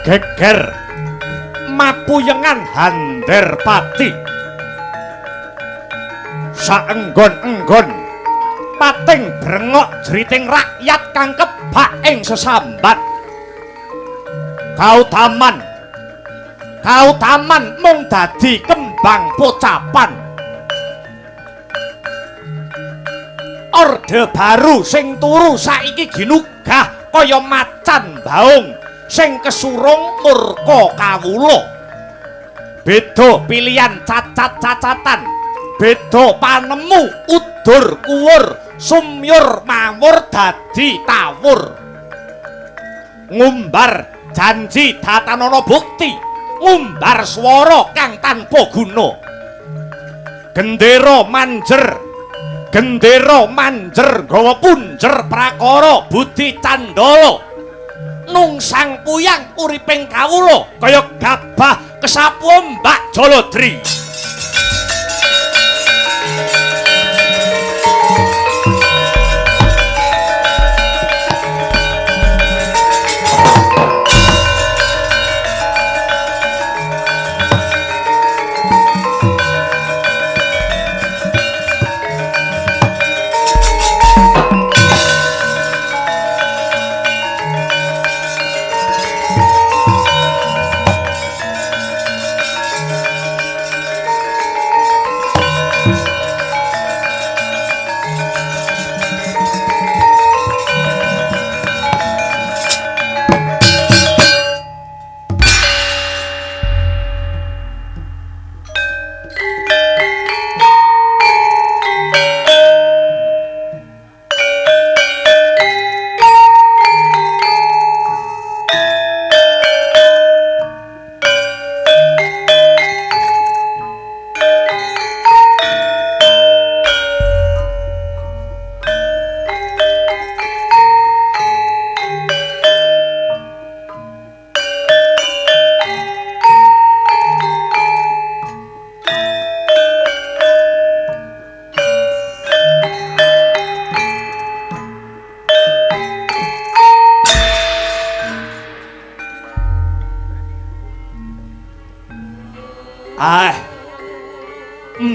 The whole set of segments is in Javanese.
geger mapuyengan Handerpati saenggon-enggon pating brengok jriting rakyat kang kebak ing sesambat. Kautaman mung dadi kembang pocapan. Orde Baru sing turu saiki ginugah kaya macan baung sing kesurung murka kawula. Beda pilihan cacat-cacatan, beda panemu udur kuwur, sumyur mawur dadi tawur. Ngumbar janji datanana bukti, ngumbar swara kang tanpa guna. Gendera manjer gawa punjer prakara budi candala. Nungsang puyang uriping kawula kaya gabah kesapuh Mbak Jaladri.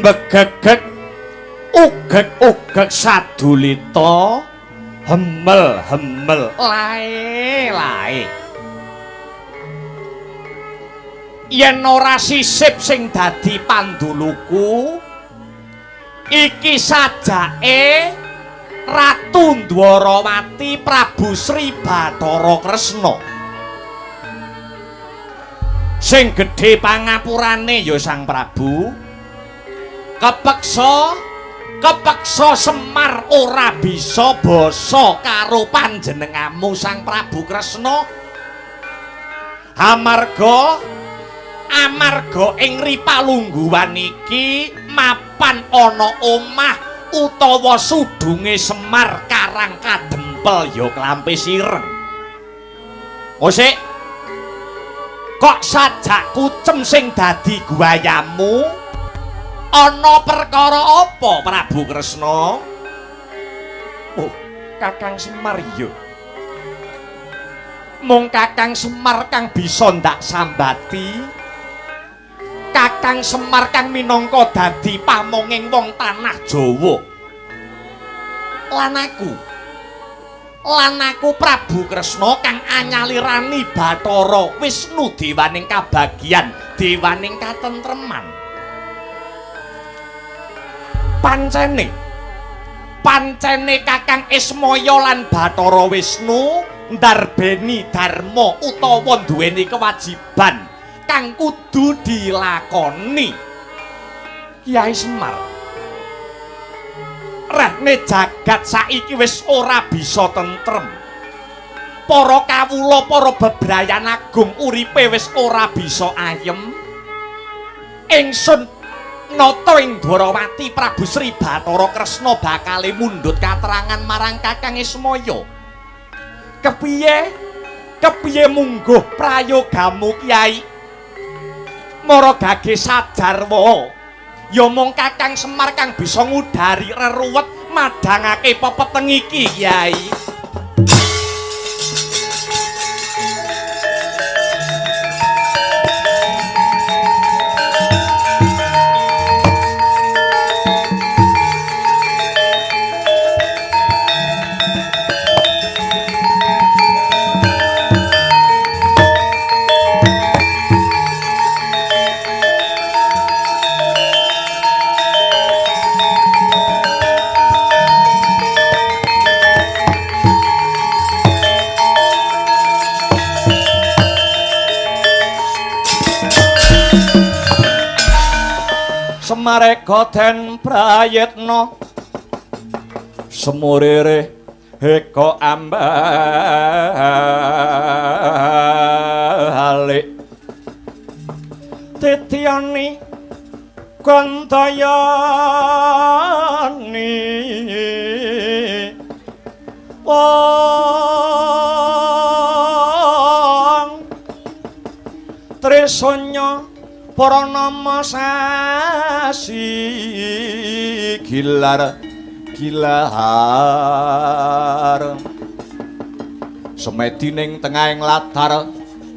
Begegek ugek sadulita hemel lae yen ora sisip sing dadi panduluku iki sajake Ratu Dwarawati Prabu Sri Bathara Kresna sing gedhe pangapurane ya Sang Prabu. Kepeksa Semar ora bisa basa karo panjenengamu Sang Prabu Kresna amarga ing ripalungguhan iki mapan ana omah utawa sudunge Semar Karang Kadempel ya Klampe Sireng. Osik kok sajak kucem sing dadi guayamu? Ana perkara apa Prabu Kresna? Oh, Kakang Semar ya. Mung Kakang Semar kang bisa ndak sambati. Kakang Semar kang minangka dadi pamonging wong tanah Jawa. Lan aku Prabu Kresna kang anyalirani Bathara Wisnu dewaning kabagyan, dewaning katentreman. Pancene Kakang Ismaya lan Bathara Wisnu ndarbeni dharma utawa duweni kewajiban kang kudu dilakoni. Kyai Semar, rehne jagat saiki wis ora bisa tentrem. Para kawula, para bebrayan agung uripe wis ora bisa ayem. Ingsun nata ing Dwarawati Prabu Sri Bathara Kresna bakale mundhut katerangan marang Kakang Ismaya. Kepiye mungguh prayogamu Kyai? Mara gage sajarwa. Ya mung Kakang Semar kang bisa ngudari reruwet madhangake pepeteng iki Kyai. mareka den prayitna semurire eka ambalik tityani gantayani wong tresanya para nama sasi gilar semedi ning tengahing latar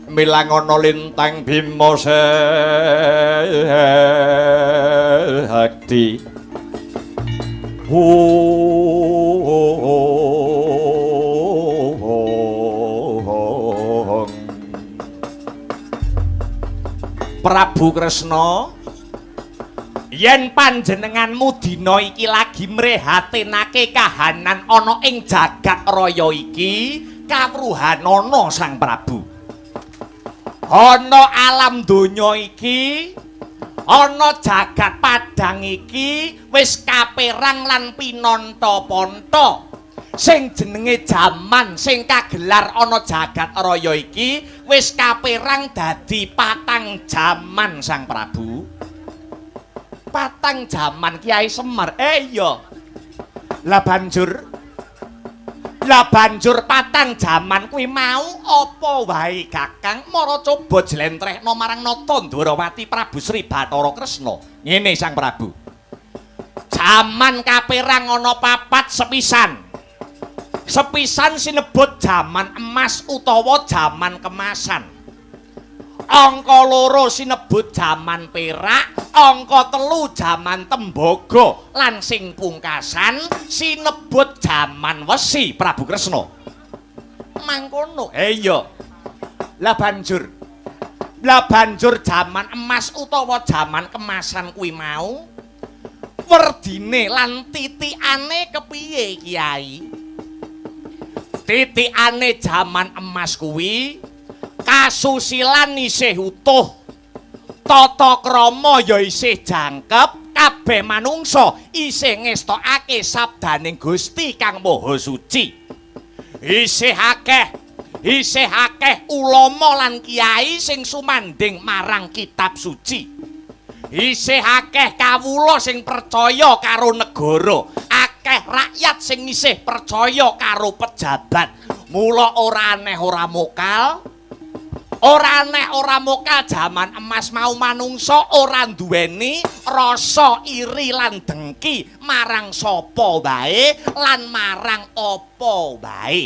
milang ana lintang Bima Sekti Prabu Kresna yen panjenenganmu dina iki lagi mrehatinake kahanan ana ing jagat raya iki kawruhanana Sang Prabu ana alam donya iki ana jagat padang iki wis kaperang lan pinanta-panta sing jenenge jaman sing kagelar ana jagat raya iki wis kaperang dadi 4 jaman Sang Prabu 4 jaman Kiai Semar iya lah banjur 4 jaman kuwi mau apa wae Kakang mara coba jlentrehna marang Nata Ndwarawati Prabu Sri Bathara Kresna ngene Sang Prabu jaman kaperang ana 4 sepisan sinebut jaman emas utawa jaman kemasan angka 2 sinebut jaman perak angka 3 jaman tembaga lan sing pungkasan sinebut jaman wesi Prabu Kresna mangkono iya lah banjur jaman emas utawa jaman kemasan kuwi mau werdine lan titikane kepiye Kiai titikane jaman emas kuwi kasusilan isih utuh tata krama ya isih jangkep kabeh manungsa isih ngestokake sabdaning Gusti Kang Maha Suci isih akeh ulama lan kiai sing sumanding marang kitab suci isih akeh kawula sing percaya karo negara akeh rakyat sing isih percaya karo pejabat mula ora aneh ora mokal jaman emas mau manungsa ora duweni rasa iri lan dengki marang sapa wae lan marang apa wae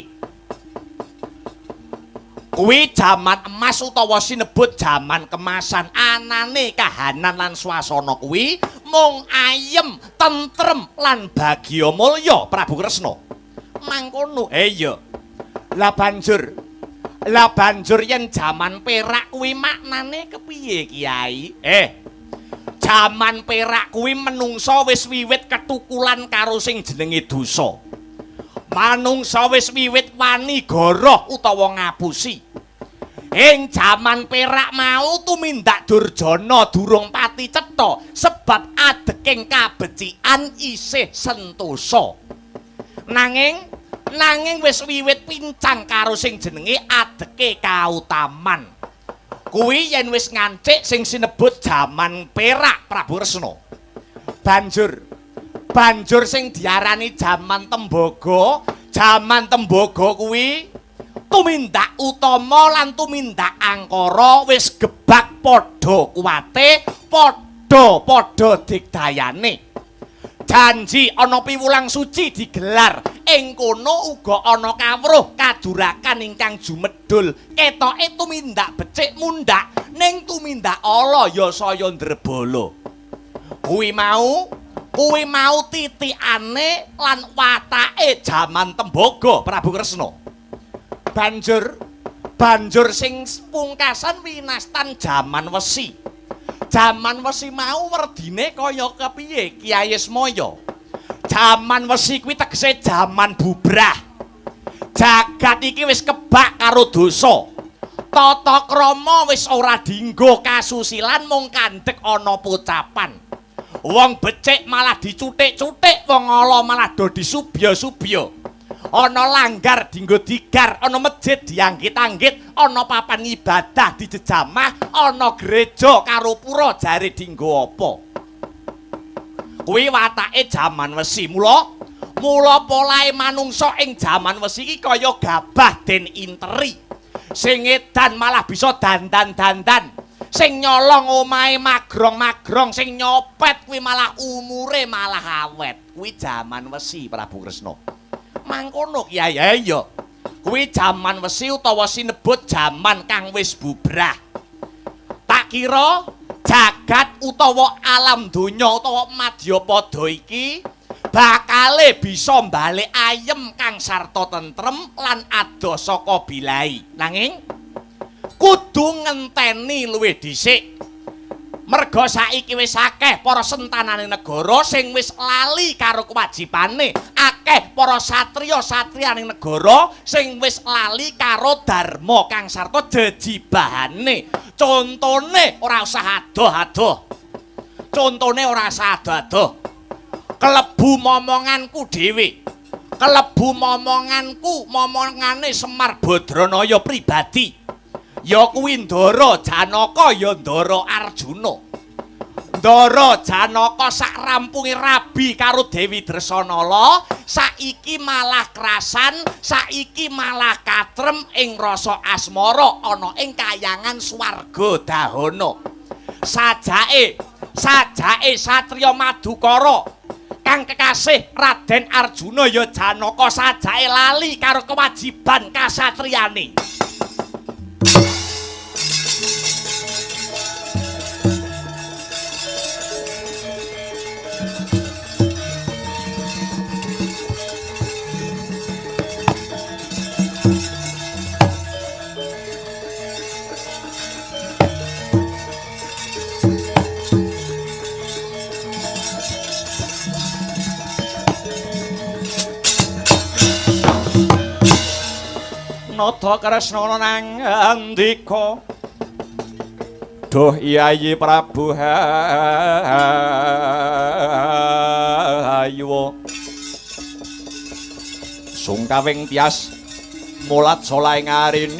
kuwi jaman emas utawa sinebut jaman kemasan anane kahanan lan swasana kuwi mung ayem tentrem lan bagya mulya Prabu Kresna mangkono iya lah banjur yen jaman perak kuwi maknane kepiye Kiai jaman perak kuwi menungsa wis wiwit ketukulan karo sing jenenge dosa manungsa wis wiwit wani goroh utawa ngapusi ing jaman perak mau tumindak Durjana durung pati cetha sebab adeking kabecikan isih sentosa nanging wis wiwit pincang karo sing jenenge adeke kautaman kuwi yen wis ngancik sing sinebut jaman perak Prabu Kresna banjur sing diarani jaman tembaga kuwi tumindak utama lan tumindak angkara wis gebak padha kuwate padha digdayane janji ana piwulang suci digelar ing kono uga ana kawruh kadurakan ingkang jumedhul ketoke tumindak becik mundhak ning tumindak ala ya saya ndrebala kuwi mau titikane lan watake jaman tembaga Prabu Kresna banjur sing pungkasan winastan jaman wesi mau werdine kaya kepiye Kiai Ismaya jaman wesi kuwi tegese jaman bubrah jagat iki wis kebak karo dosa tata krama wis ora dienggo kasusilan mung kandhek ana pocapan Wong becik malah dicutik-cutik, wong ala malah do disubya-subya. Ana langgar dienggo digar, ana masjid dianggit-anggit, ana papan ibadah dijejamah, ana gereja karo pura jare dienggo apa. Kuwi watake jaman wesi. Mula polahe manungsa ing jaman wesi iki kaya gabah den interi. Sing edan malah bisa dandan-dandan. Sing nyolong omahe magrong-magrong, sing nyopet kuwi malah umure malah awet. Kuwi jaman wesi Prabu Kresna. Mangkono ya. Kuwi jaman wesi utawa sinebut jaman kang wis bubrah. Tak kira jagat utawa alam donya utawa Madyapada iki bakale bisa mbalik ayem kang sarta tentrem lan adoh saka bilahi. Nanging kudu ngenteni luwih dhisik. Merga saiki wis akeh para sentanane negara sing wis lali karo kewajibane, akeh para satriya-satriyaning negara sing wis lali karo dharma kang sarta jejibahane. Contone ora usah adoh-adoh. Contone ora usah adoh-adoh. Kelebu momonganku dhewe. Kelebu momonganku, momongane Semar Badranaya pribadi. Ya kuwi Ndara Janaka ya Ndara Arjuna. Ndara Janaka sak rampunge rabi karo Dewi Dresanala, saiki malah krasan, saiki malah katrem ing rasa asmara ana ing kayangan swarga dahana. Sajake satriya Madukara kang kekasih Raden Arjuna ya Janaka sajake lali karo kewajiban kasatriyane. Nada Kresna nang andika, duh Yayi Prabu Hayuwa, sungkawing tias mulat solaing arinira.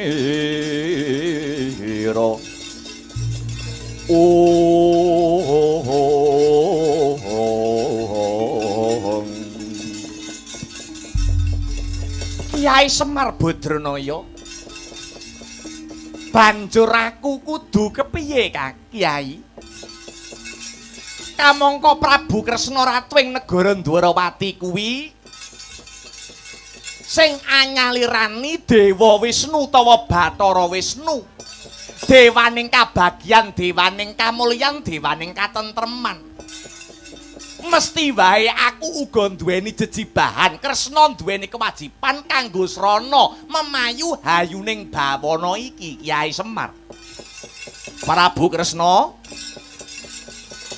Kyai Semar Badranaya, banjur aku kudu kepiye Kyai? Kamangka Prabu Kresna ratu ing negara Dwarawati kuwi sing anyalirani Dewa Wisnu utawa Bathara Wisnu, dewaning kabagyan, dewaning kamulyan, dewaning katentreman. Mesti wae aku uga duweni jejibahan. Kresna duweni kewajiban kanggo srana memayu hayuning bawana iki Kyai Semar. Prabu Kresna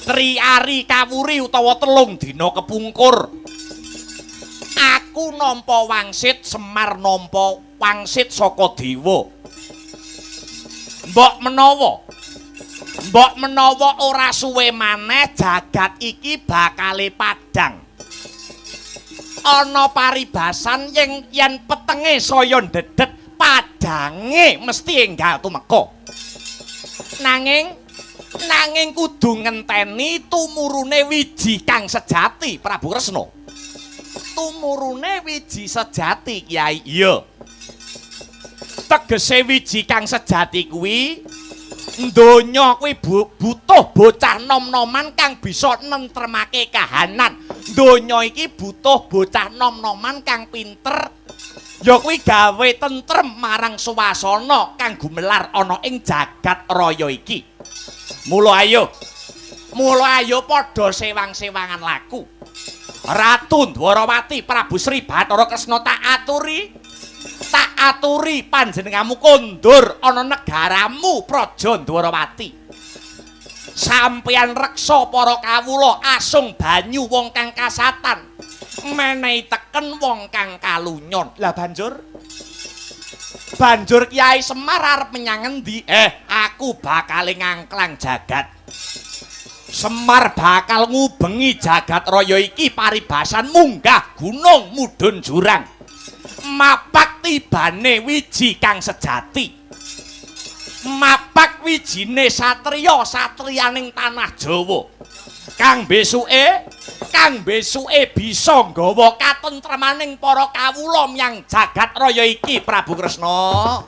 triari kawuri utawa telung dina kepungkur. Aku nampa wangsit, Semar nampa wangsit saka dewa. Mbok menawa ora suwe maneh jagat iki bakale padhang. Ana paribasan yen petenge saya ndedet padhange mesti enggal tumeka. Nanging kudu ngenteni tumurune wiji kang sejati Prabu Kresna. Tumurune wiji sejati Kyai. Iya. Tegese wiji kang sejati kuwi donya kuwi butuh bocah nom-noman kang bisa nentremake kahanan. Donya iki butuh bocah nom-noman kang pinter, ya kuwi gawe tentrem marang swasana kang gumelar ana ing jagat raya iki. Mula ayo padha sewang-sewangan laku. Ratu Dwarawati Prabu Sri Bathara Kresna tak aturi panjenenganmu kondur ana negaramu Praja Dwarawati. Sampeyan reksa para kawula asung banyu wong kang kasatan, menehi teken wong kang kalunyon. Lah banjur Kyai Semar arep menyang endi? Aku bakal ngangklang jagat. Semar bakal ngubengi jagat raya iki paribasan munggah gunung mudhun jurang. Mapak tibane wiji kang sejati. Mapak wijine satriya satriyaning tanah Jawa. Kang besuke bisa nggawa katentremaning para kawula yang jagat raya iki Prabu Kresna.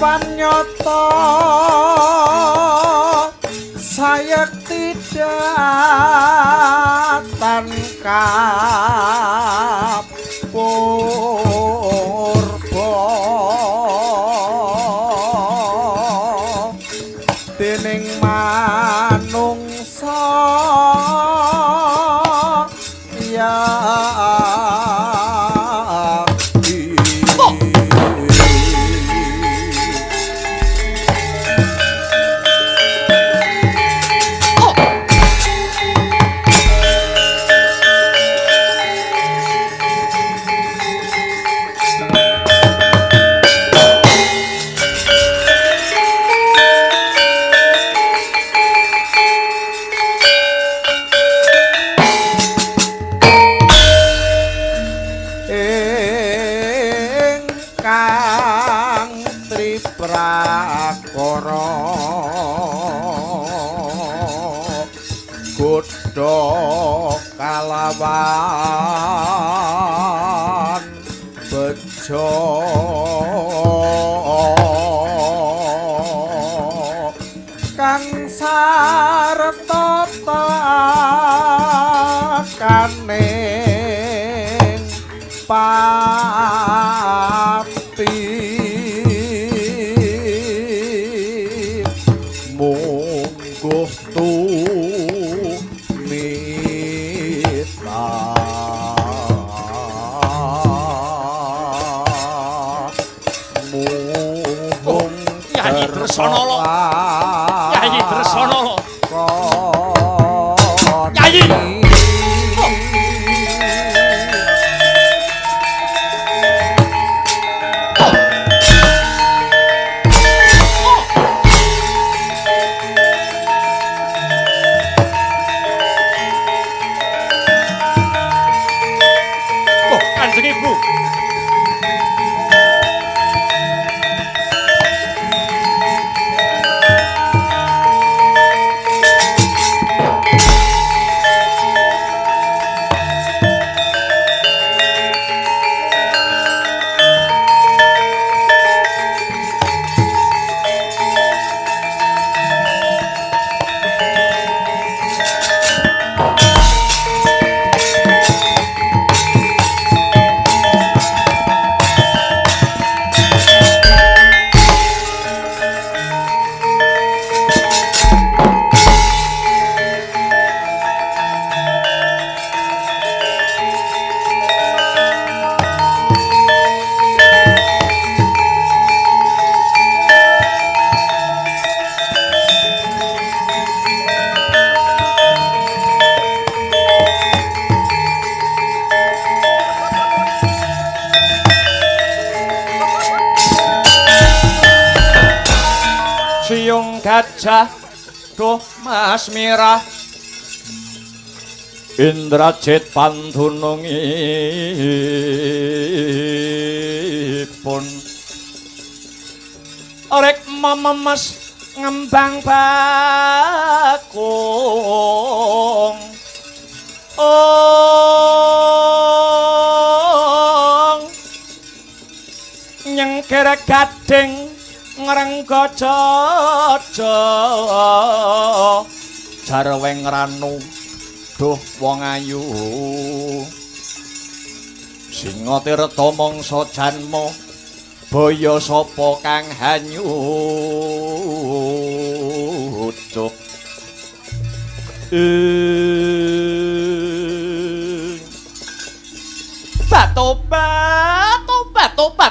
Panyata sayekti datan kapurba dening manungsa ya prakara godha kalawan bejo kang sarta kaning pati mungguh tumita muhung Yayi Dresanala Yayi Dresanala Yayi gajah duh Mas Mirah Indrajit pantunungipun Rek memes ngembang bakung nyengker gading ngrengga jaja jarweng ranu duh wong ayu singa tirta mangsa janma baya sapa kang hanyucuk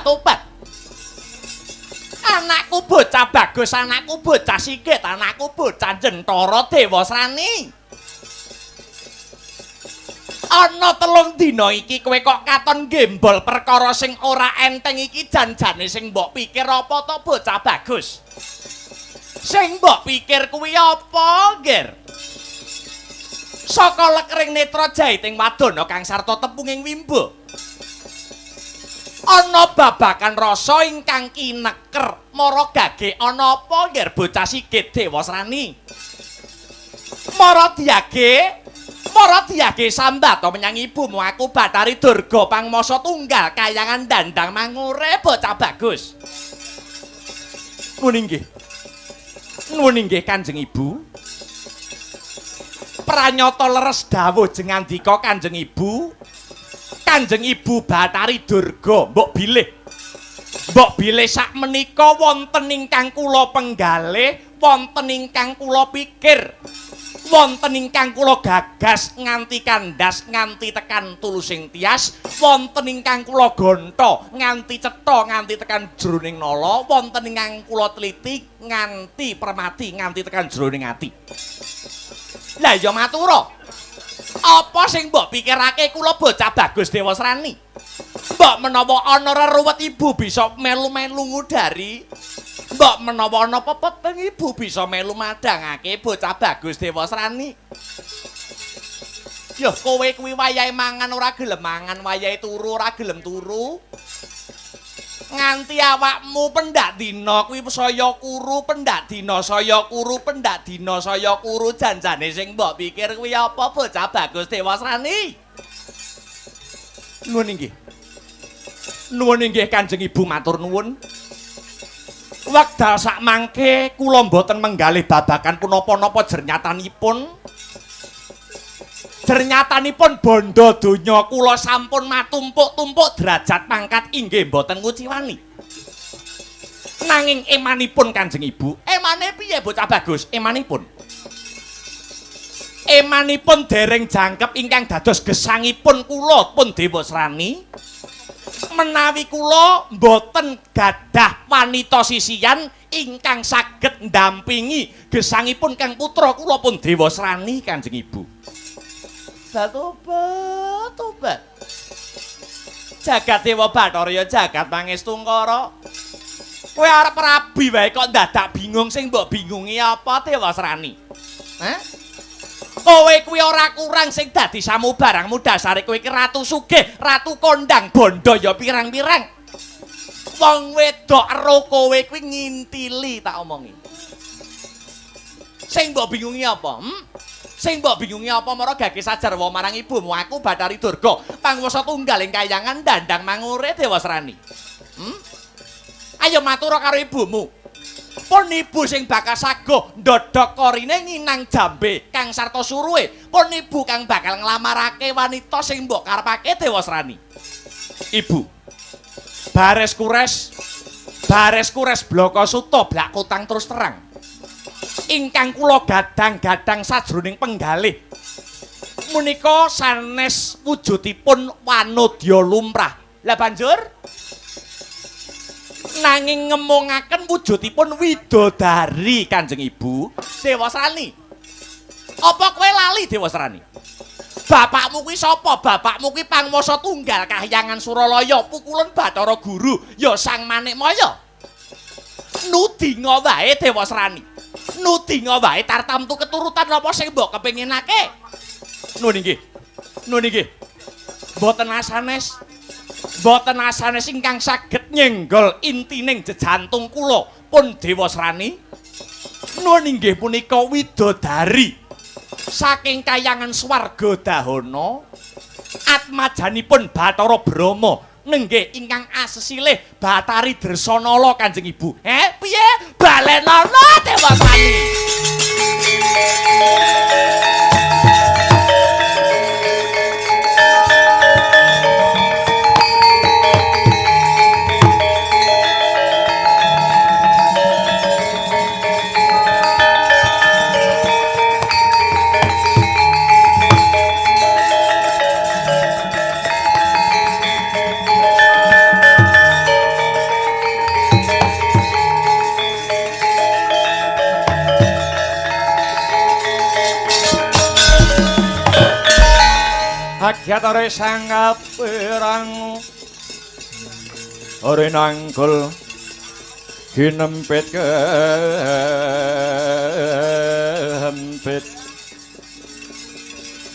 tobat anakku bocah bagus anakku bocah sikit anakku bocah jentara Dewasrani ana telung dina iki kowe kok katon gembol perkara sing ora enteng iki janjane sing mbok pikir apa to bocah bagus sing mbok pikir kuwi apa ger saka lekring netra jaiting wadana kang sarta tepunging wimbo ana babakan rasa ingkang kineker mara gage ana apa nger bocah sikit Dewasrani mara diage sambat menyang ibumu aku Bathari Durga pangmasa tunggal kayangan dandang mangure bocah bagus nuwun inggih Kanjeng Ibu pranyata leres dawuh jengandika Kanjeng Ibu Bathari Durga mbok bilih sak menika wonten ingkang kula penggalih wonten ingkang kula pikir wonten ingkang kula gagas nganti kandas nganti tekan tulusing tias wonten ingkang kula gonta nganti cetha nganti tekan jroning nala wonten ingkang kula teliti nganti permati nganti tekan jroning ati lah ya matura apa sing mbok pikirake kula bocah bagus Dewasrani mbok menawa ana reruwet ibu bisa melu-melu ngudari mbok menawa ana pepeteng ibu bisa melu madhangake bocah bagus Dewasrani yo kowe kuwi wayahe mangan ora gelem mangan wayahe turu ora gelem turu nganti awakmu pendak dina kuwi saya kuru pendak dina saya kuru pendak dina saya kuru janjane sing mbok pikir kuwi apa bocah bagus Dewasrani nuwun inggih Kanjeng Ibu matur nuwun wekdal sak mangke kula mboten menggalih babakan punapa-napa jernyatanipun bondo donya kula sampun matumpuk-tumpuk derajat pangkat inggih mboten nguciwani nanging emanipun Kanjeng Ibu emane piye bocah bagus emanipun dereng jangkep ingkang dados gesangipun kula pun Dewasrani menawi kula mboten gadah wanita sisian ingkang saged ndampingi gesangipun kang putra kula pun Dewasrani Kanjeng Ibu tobat jagat Dewa Bathara ya jagat Mangestungkara kowe arep rabi wae kok dadak bingung sing mbok bingungi apa Dewasrani kowe kuwi ora kurang sing dadi samubarangmu dasare kowe iki ratu sugih ratu kondang bondo ya pirang-pirang wong wedok ero kowe kuwi ngintili tak omongi sing mbok bingungi apa sing mbok bingungi apa mara gage sajarwa marang ibumu aku Bathari Durga pangwasa tunggaling kayangan dandang mangure Dewasrani ayo matur karo ibumu pun ibu sing bakal saguh ndodhok korine nginang jambe kang sarta suruhe pun ibu kang bakal nglamarake wanita sing mbok karepake Dewasrani ibu bares kures bloko suta blak kutang terus terang ingkang kula gadang-gadang sajroning penggalih menika sanes wujudipun wanodya lumrah lah banjur nanging ngemongaken wujudipun widodari Kanjeng Ibu Dewasrani apa kowe lali Dewasrani bapakmu kuwi sapa bapakmu kuwi pangwasa tunggal kahyangan Suralaya pukulan Bathara Guru ya Sang Manikmaya nudinga wae Dewasrani nudinga wae tartamtu keturutan napa sing mbok kepinginake. Nun inggih. Nun inggih. Mboten asanes ingkang saged nyenggol intining jejantung kula pun Dewasrani. Nun inggih punika widodari saking kayangan swarga dahana atmajanipun Bathara Brahma nenggih ingkang asesilih Bathari Dresanala Kanjeng Ibu. Piye? Balenana Dewasrani. Agyatare sangat perang ore nangkul ginempit kehempit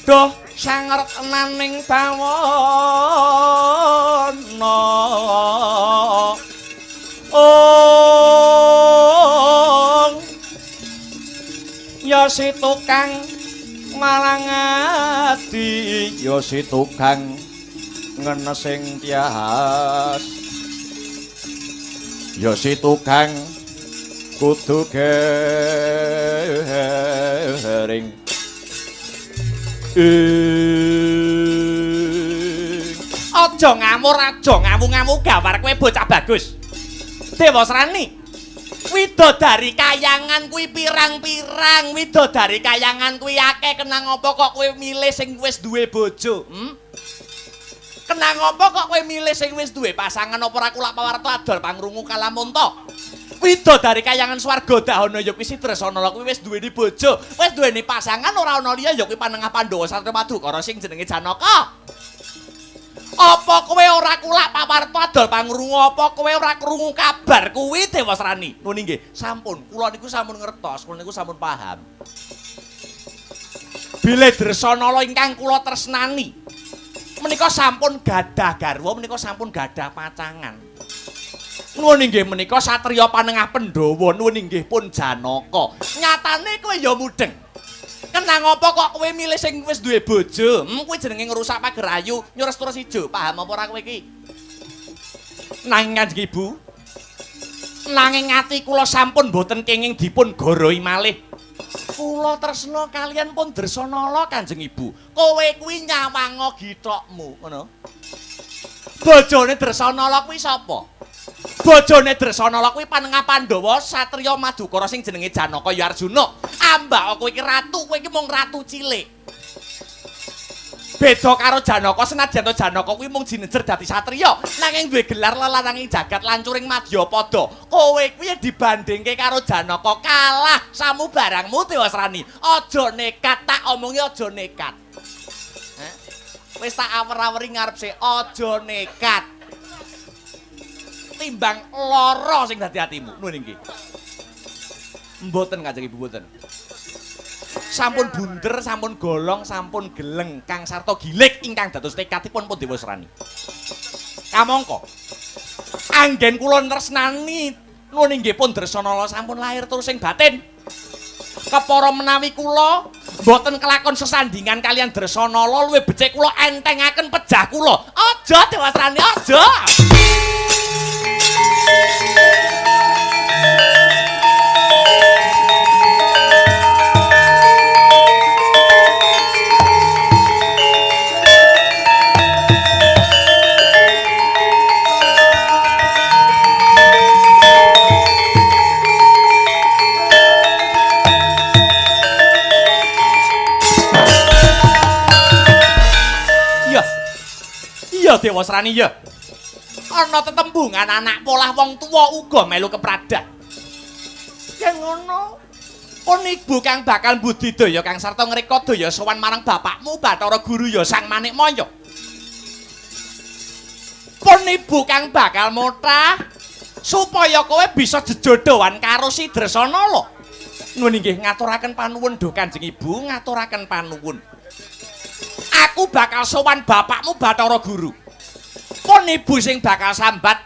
doh sanget naning bawana ya si tukang malang ati ya si tukang ngenesing tias ya si tukang kudu gering aja ngamur aja ngamu-ngamu gawar kowe bocah bagus. Dewasrani widodari kayangan kuwi pirang-pirang, widodari kayangan kuwi akeh, kenang apa kok kowe milih sing wis duwe bojo? Kenang apa kok kowe milih sing wis duwe pasangan apa ora kulak pawarta adol pangrungu kalamun to? Widodari kayangan swarga dahana ya kuwi Sidresanala kuwi wis duweni bojo, wis duweni pasangan ora ana liya ya kuwi Panengah Pandhawa Satya Madukara sing jenenge Janaka. Apa kowe ora kulak pawarta adol pangrungu, apa kowe ora krungu kabar kuwi Dewasrani? Nun nggih, sampun, kula niku sampun ngertos, kula niku sampun paham. Bilih Dresanala ingkang kula tresnani menika sampun gadah garwa, menika sampun gadah pacangan. Nuwun inggih menika satriya Panengah Pandhawa, nuwun inggih pun Janaka. Nyatane kowe ya mudeng. Kenang apa kok kowe milih sing wis duwe bojo? Kuwi jenenge ngrusak pagerayu, nyures terus ijo. Paham apa ora kowe iki? Nanging Kanjeng Ibu, nanging ati kula sampun boten kenging dipun goroi malih. Kula tresna kalian pun Dresanala Kanjeng Ibu. Kowe kuwi nyawanga githokmu, ngono. Bojone Dresanala kuwi sapa? Bojone Dresanala kuwi Panengah Pandhawa satriya Madukara sing jenenge Janaka ya Arjuna. Ambak kowe iki ratu, kowe iki mung ratu cilik. Beda karo Janaka, senajan to Janaka kuwi mung jinejer dadi satriya, nanging duwe gelar lelananging jagat lancuring Madyapada. Kowe kuwi dibandingke karo Janaka kalah samubarangmu Dewasrani. Aja nekat, tak omongi aja nekat. Wis tak awer-aweri ngarep sik, aja nekat. Timbang lara sing dadi atimu. Nuwun inggih. Mboten Kanjeng Ibu mboten. Sampun bunder, sampun golong, sampun geleng kang sarta gilik ingkang dados tekadipun pun Dewasrani. Kamangka anggen kula tresnani nuwun inggih pun Dresanala sampun lahir terus ing batin. Kepara menawi kula mboten kelakon sesandingan kalian Dresanala luwih becik kula entengaken pejah kula. Aja Dewasrani, aja. Iya Dewasrani ya. Ana tetembungan anak polah wong tuwa uga melu kepradak. Yen ngono, pun ibu kang bakal budidaya kang sarta ngreka daya sowan marang bapakmu Bathara Guru ya Sang Manikmaya. Pun ibu kang bakal motah supaya kowe bisa jejodohan karo si Dresanala. Nuwun inggih ngaturaken panuwun do Kanjeng Ibu, ngaturaken panuwun. Aku bakal sowan bapakmu Bathara Guru. Pun ibu sing bakal sambat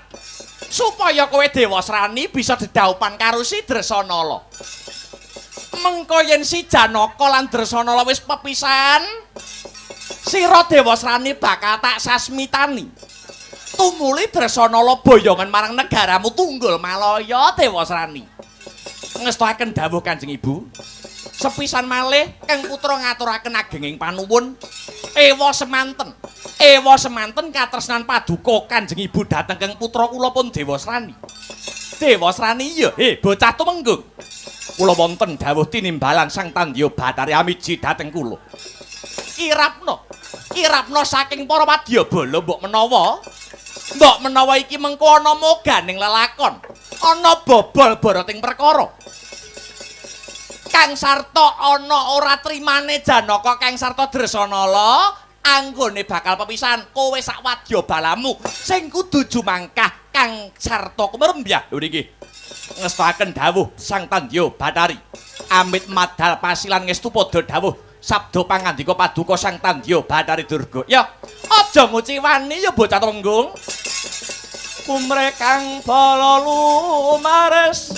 supaya kowe Dewasrani bisa dedaupan karo si Dresanala. Mengko yen si Janaka lan Dresanala wis pepisahan, sira Dewasrani bakal tak sasmitani. Tumuli Dresanala boyongan marang negaramu Tunggul Malaya Dewasrani. Ngestoaken dawuh Kanjeng Ibu. Sepisan malih Kang Putra ngaturaken agenging panuwun. Ewa semanten katresnan paduka Kanjeng Ibu dhateng Kang Putra kula pun Dewasrani. Dewasrani ya, bocah tumenggung. Kula wonten dawuh tinimbalan Sang Tandya Bathari amiji dhateng kula. Kirapna saking para wadyabala mbok menawa iki mengko ana moganing lelakon, ana bobol boroting perkara. Kang Sarta ana ora trimane Janaka Kang Sarta Dresanala anggone bakal pepisahan kowe sak wadyabalamu sing kudu jumangkah Kang Sarta kumrembyah. Lho niki ngestoaken dawuh Sang Tandya Bathari amit madal pasilan ngestu padha dawuh sabda pangandika paduka Sang Tandya Bathari Durga. Ya aja nguci wani ya bocah tenggung. Kumrekang bala lumares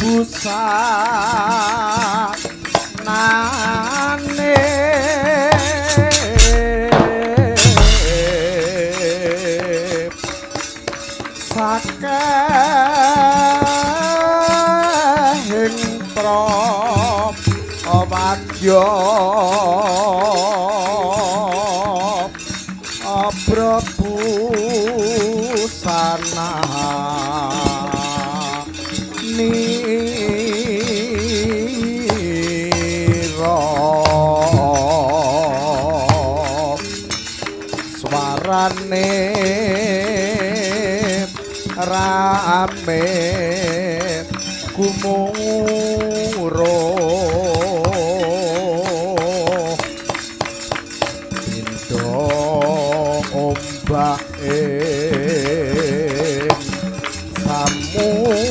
busanane sakehing pramadya abrabusana swarane rame gumuruh pindo ombake samudra.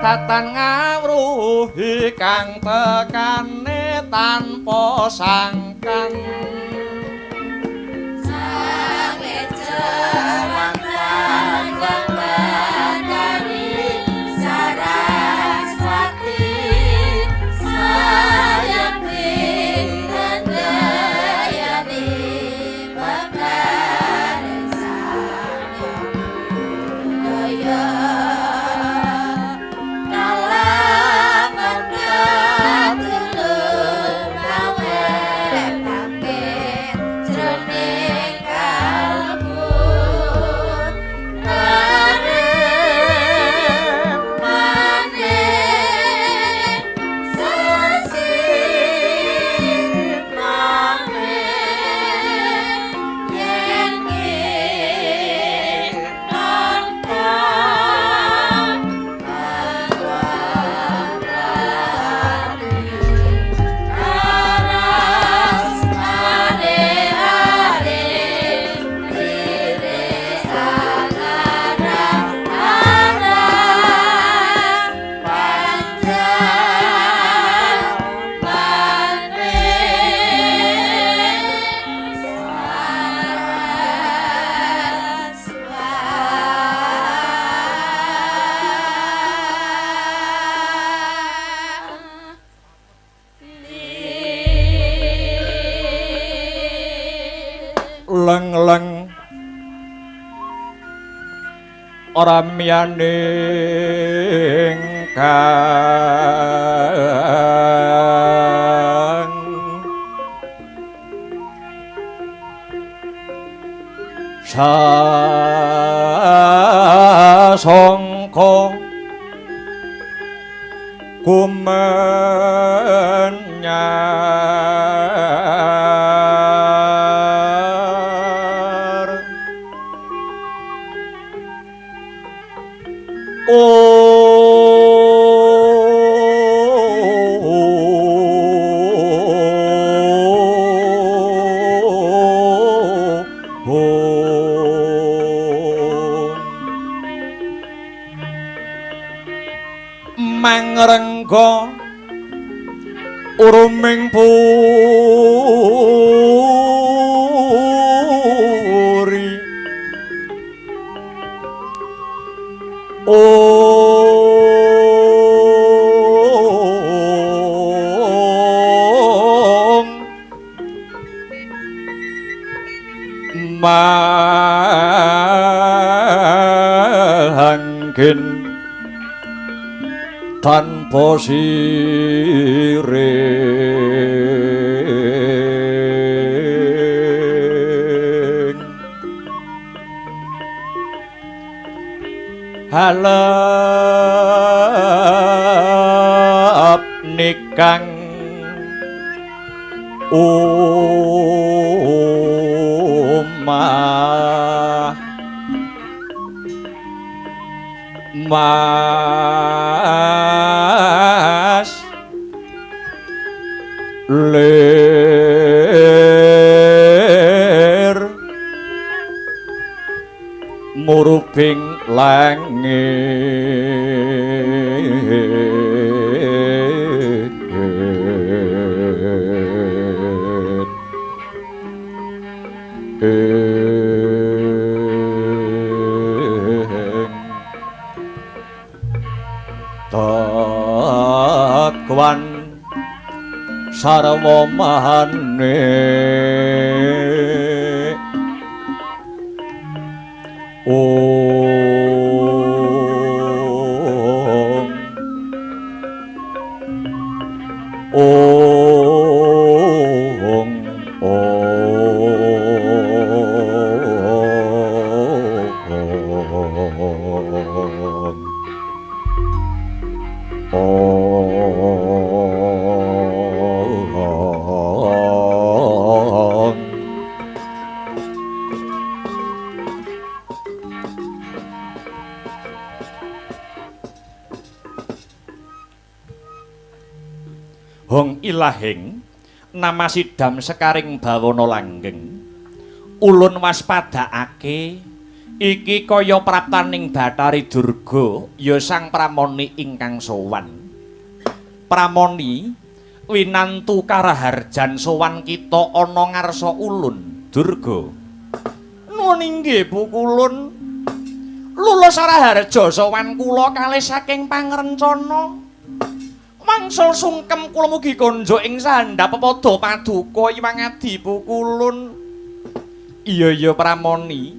Tatan ngawruhi kang tekane tanpa sangkan Sawejawan panjenengani Saraswati sayekti ngendayani pekaresana budaya leng-leng ora miyaning kang sasangka kumenyar mangrengga uruming puri mangkin tanpa siring halap nikang umah mas lir nguruping langit sarwa mahane Hong ilahing nama sidam sekaring bawana langgeng ulun waspadakake iki kaya praptaning Bathari Durga ya sang pramoni ingkang sowan pramoni winantu karaharjan sowan kita ana ngarsa ulun Durga nuwun inggih Bu Kulun lulus Karaharja sowan kula kalih saking pangrencana mangsul sungkem kula mugi konjo ing sandhap padha paduka iwang adi Bu Kulun. Iya pramoni.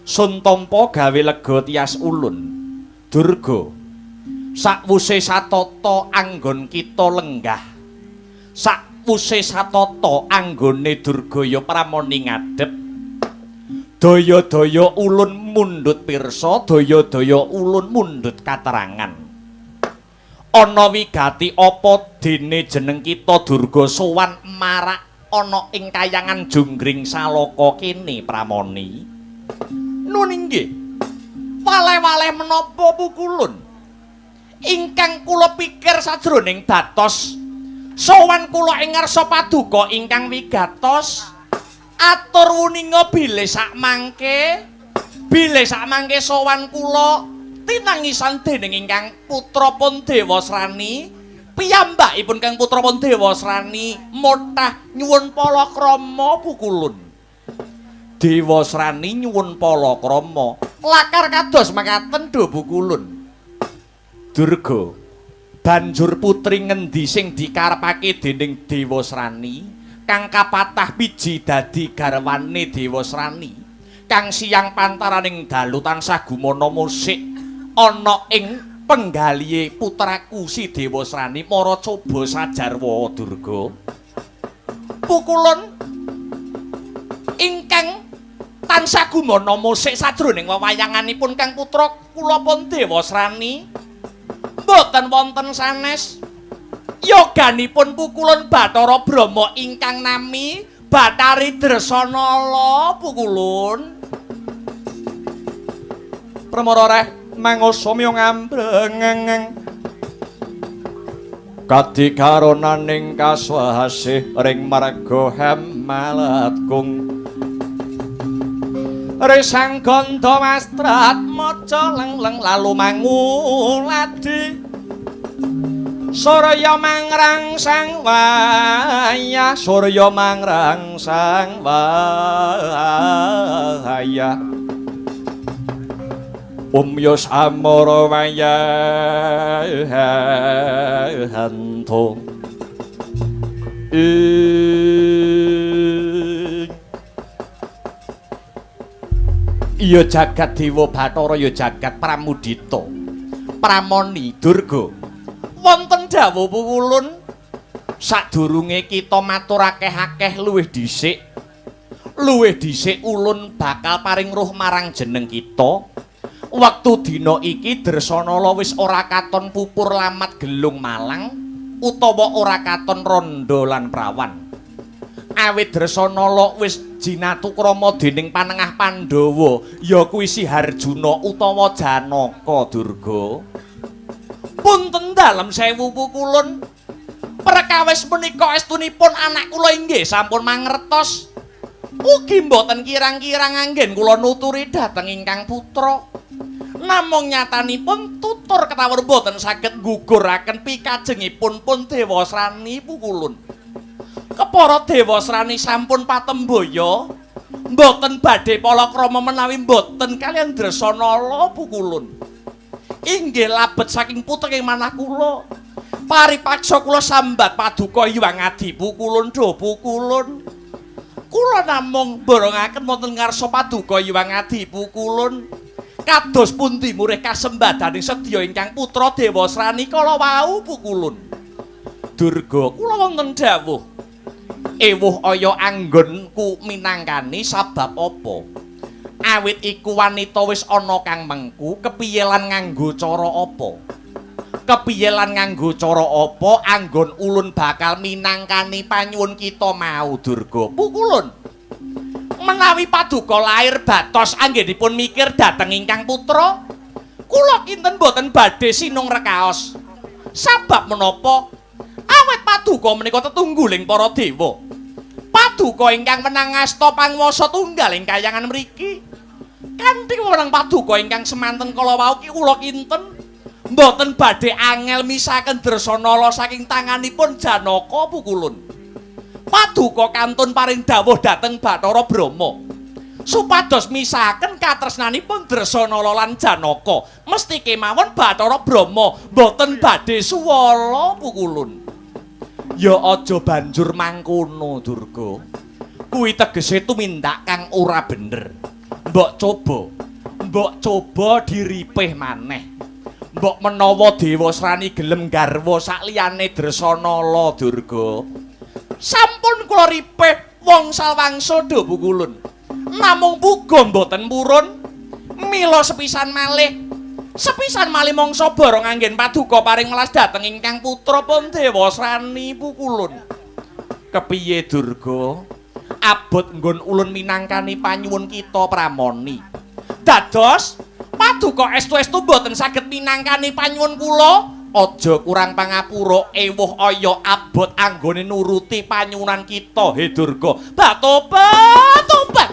Sun tampa gawe lega tias ulun. Durga. Sakwuse satata anggon kita lenggah. Sakwuse satata anggone Durga ya pramoni ngadhep. Daya-daya ulun mundhut pirsa, daya-daya ulun mundhut katerangan. Ana wigati apa dene jeneng kita Durga sowan marak ana ing kayangan Junggring Saloka kene pramoni. Nun inggih. Waleh-waleh menapa Bu Kulun? Ingkang kula pikir sajroning datos sowan kula ing ngarsa paduka ingkang wigatos atur wuninga bilih sakmangke sowan kula tinangisan dening ingkang putra pun Dewasrani piyambakipun kang putra pun Dewasrani motah nyuwun palakrama Bu Kulun. Dewasrani nyuwun palakrama lakar kados makaten do Bu Kulun. Durga banjur putri ngendi sing dikarepake dening Dewasrani kang kapatah biji dadi garwane Dewasrani kang siyang pantaraning dalu tansah gumana musik ana ing penggalihe putraku si Dewasrani mara coba sajarwa Durga. Pukulun ingkang tansah gumana musik sajroning wewayanganipun kang putra kula pun Dewasrani mboten wonten sanes yoganipun Pukulun Bathara Brahma ingkang nami Bathari Dresanala Pukulun. Pramara reh mangosomya ngambrengeng kadikaronaning kaswahasih ring marga Hemalatgung resang gandha wastrat maca lengleng lalu manguladi surya mangrangsang wayah Umyos amara wayahanto iya jagat Dewa Bathara ya jagat Pramudita Pramoni Durga wonten dawuh Pukulun sadurunge kita matur akeh-akeh luwih dhisik ulun bakal paring roh marang jeneng kita. Waktu dina iki Dresanala wis ora katon pupur lamat gelung malang utawa ora katon randha lan prawan. Awit Dresanala wis jinatukrama dening panengah Pandhawa ya kuwi si Harjuna utawa Janaka Durga. Punten dalem sewu Pukulun. Perkawis menika estunipun anak kula inggih sampun mangertos. Ugi mboten kirang-kirang anggen kula nuturi dhateng ingkang putra. Namung nyatanipun tutur ketawur boten saged ngguguraken pikajengipun pun Dewasrani Pukulun. Kepara Dewasrani sampun patembaya mboten badhe palakrama menawi mboten kaliyan Dresanala Pukulun. Inggih labet saking putri manah kula Paripaksa kula sambat paduka Hyang Adipu kulun Dapu kulun. Kula namung borongaken wonten ngarsa paduka Hyang Adipu kulun. Kados pundi murih kasembadaning sedya ingkang putra Dewa Srani kala wau pukulun. Durga kula wonten dawuh. Ewuh aya anggonku minangkani sabab apa? Awit iku wanita wis ana kang mengku, kepiye lan nganggo cara apa? Kepiye lan nganggo cara apa anggon ulun bakal minangkani panyuwun kita mau Durga pukulun. Menawi paduka lair batos anggenipun mikir dhateng ingkang putra, kula kinten boten badhe sinung rekaos. Sabab menapa? Awet paduka menika tetungguling para dewa. Paduka ingkang menang ngasta panguwasa tunggal ing kayangan mriki. Kanthi wewenang paduka ingkang semanten kala wau ki kula kinten mboten badhe angel misaken Dresanala saking tanganipun Janaka pukulun. Paduka kantun paring dawuh dhateng Bathara Brahma supados misaken katresnanipun Dresanala lan Janaka. Mesti kemawon Bathara Brahma mboten badhe suwala pukulun. Ya aja banjur mangkono Durga. Kuwi tegese tumindak kang ora bener. Mbok coba diripih maneh. Mbok menawa Dewa Srani gelem garwa sakliyane Dresanala Durga. Sampun kula ripih wangsul wangsul Dapu kulun. Namung puga mboten purun. Mila sepisan malih mangsa barang anggen paduka paring melas dhateng ingkang putra pun Dewa Srani pukulun. Kepiye Durga? Abot nggon ulun minangkani panyuwun kita pramoni. Dados paduka estu-estu boten saged minangkani panyuwun kula, aja kurang pangapura ewuh aya abot anggone nuruti panyuwunan kita he Durga. Tobat.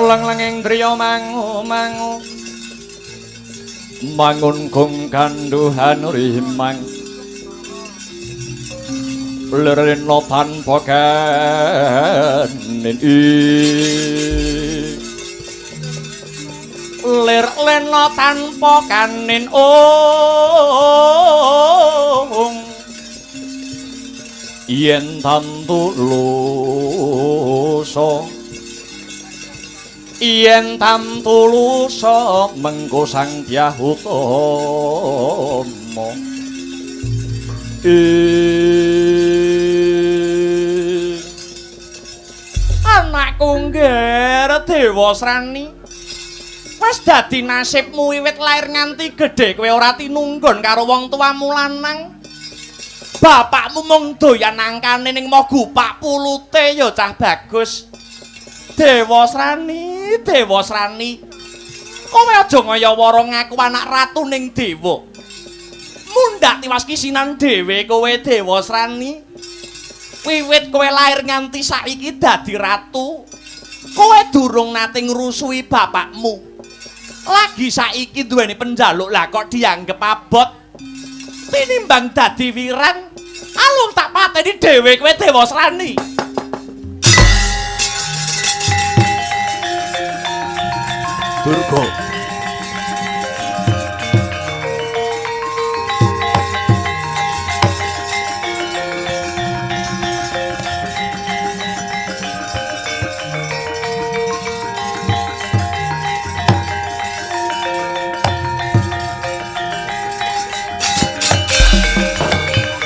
Lang-langing driya mangu-mangu mangun kung kanduhan rimang lerena tanpa kanin lir lena tanpa kanin yen tantulusa mengko sang Dyah Utama anakku ngger Dewa Srani wis dadi nasibmu wiwit lair nganti gedhe kowe ora tinunggon karo wong tuamu lanang. Bapakmu mung doyan angkane ning Mogupak pulute ya cah bagus. Dewa Srani, kowe aja ngaya-wara ngaku anak ratu ning dewa. Mundhak tiwas kisinan dhewe kowe Dewa Srani. Wiwit kowe lair nganti saiki dadi ratu, kowe durung nate ngrusui bapakmu. Lagi saiki duweni penjaluk lah kok dianggep abot. Tinimbang dadi wirang, alung tak pateni dhewe kowe Dewa Srani. Durga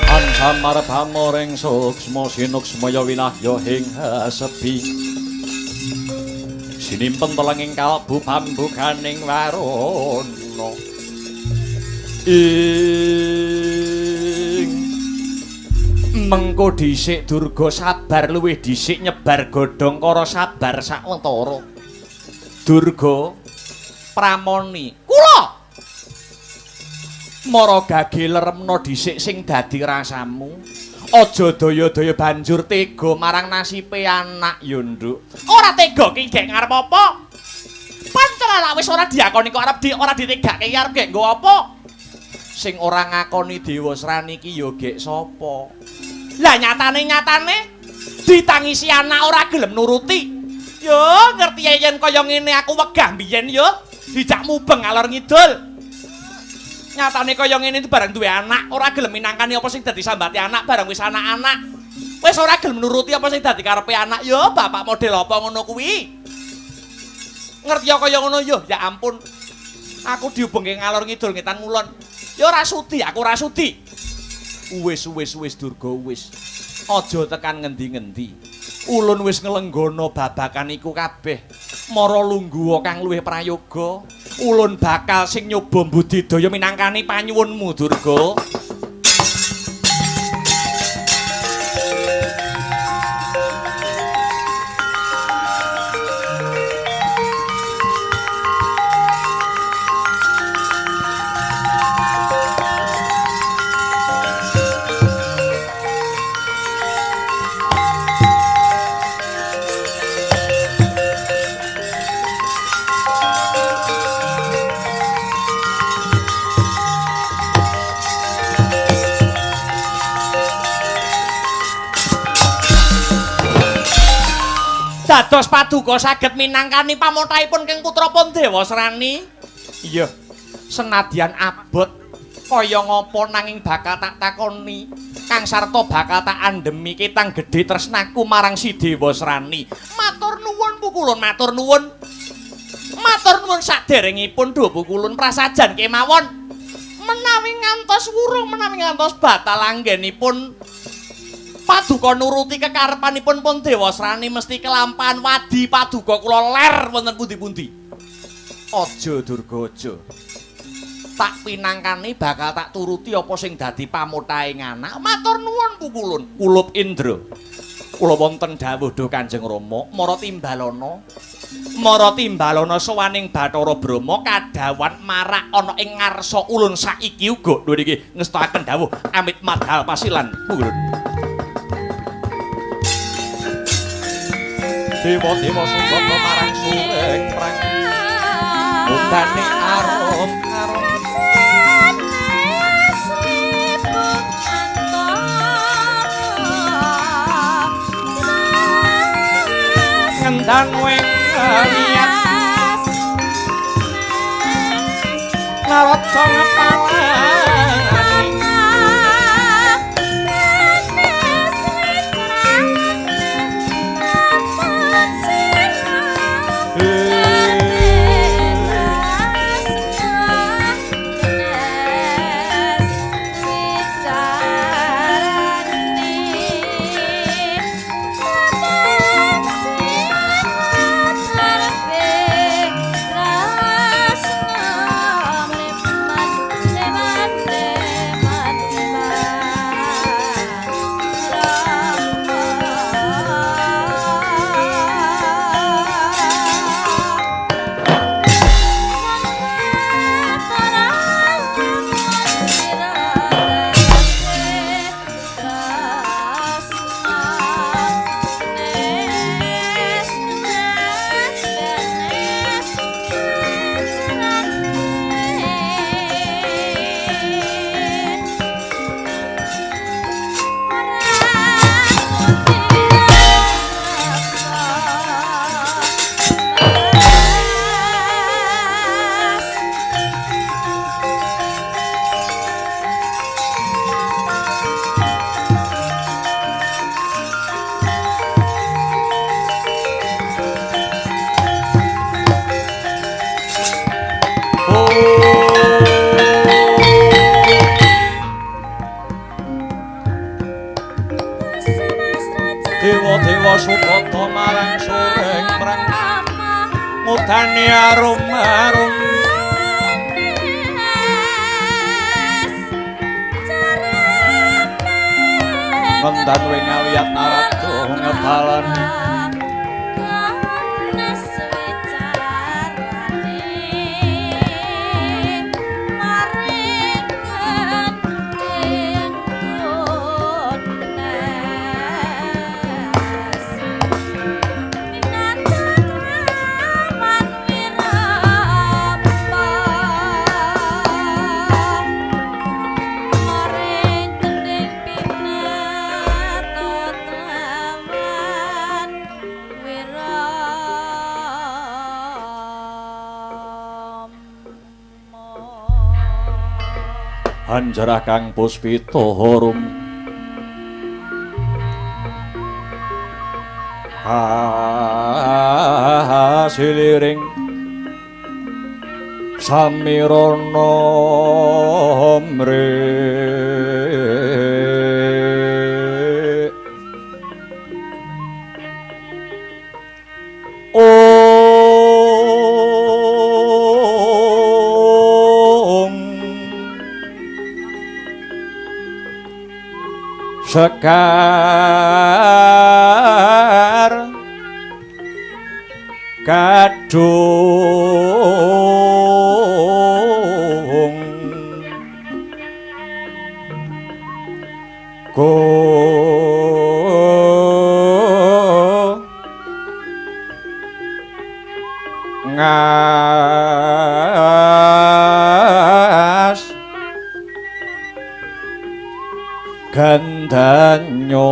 Ansamar pamoring suksma sinuksmaya winahya ing hasepi sinimpen telenging kalbu pambukaning warana ing mengko dhisik Durga sabar luwih dhisik nyebar godhong kara sabar sawetara. Durga pramoni. Kula mara gage leremna dhisik sing dadi rasamu. Aja daya-daya banjur tega marang nasibe anak ya, Nduk. Ora tega ki gek ngarep apa? Pancen wis ora diakoni kok arep ora ditegake arep gek nggo apa? Sing ora ngakoni Dewa Srani ki ya gek sapa? Lah nyatane ditangisi anak ora gelem nuruti. Yo ngerti yen kaya ngene aku wegah biyen yo dijak mubeng alor ngidul. Nyatane kaya ngene iki bareng duwe anak ora gelem minangkani apa sing dadi sambate anak bareng wis anak-anak. Wis ora gelem nuruti apa sing dadi karepe anak yo bapak model apa ngono kuwi. Ngerti kaya ngono yo ya ampun. Aku dihubungke ngalor ngidul ngetan ngulon. Ya ora sudi, aku ora sudi. Wis Durga wis. Aja tekan ngendi-ngendi. Ulun wis nglenggono babakan iku kabeh. Mara lungguh kang luwih prayoga. Ulun bakal sing nyoba budidaya minangkani panyuwunmu Durga. Dados paduka saged minangkani pamothaipun keng putra Pandhawa Srani. Iya, senadyan abot kaya ngapa nanging bakal tak takoni. Kang sarta bakal tak andhemi ketang gedhe tresnaku marang si Dewa Srani. Matur nuwun pukulun, matur nuwun. Matur nuwun saderengipun dhuwur pukulun prasajan kemawon. Menawi ngantos wurung menawi ngantos batal anggenipun paduka nuruti kekarepanipun Pandhawa Srani mesti kelampahan wadi paduka kula ler wonten pundi-pundi. Aja Durga aja. Tak pinangkani bakal tak turuti apa sing dadi pamothaing anak. Matur nuwun pukulun. Kulup Indra. Kula wonten dawuh dhumateng Kanjeng Rama, Mara Timbalana sowaning Bathara Brahma kadawan marak ana ing ngarsa ulun saiki uga. Lho niki ngestakaken dawuh amit madhal pasilan pukulun. Dewa-dewa Sundata marang sureng prang mundane arum-arum ngendan weng liat naraca ngepalani Dewa-dewa Sundata marang sureng prang mudane arum-arum ngendan wing awiyat narada ngepalani Banjarah kang puspita harum hasiliring samirana mrek sekar kadung go ngas gandanyo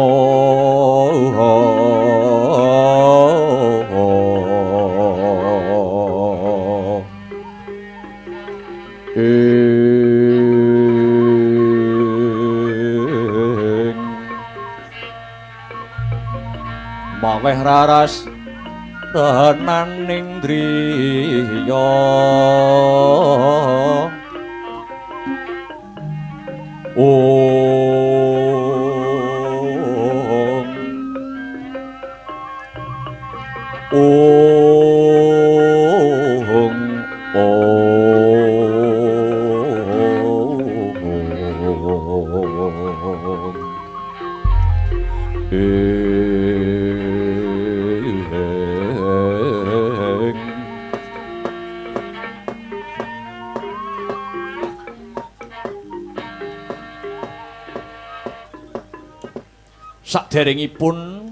maweh raras renaning driya saderengipun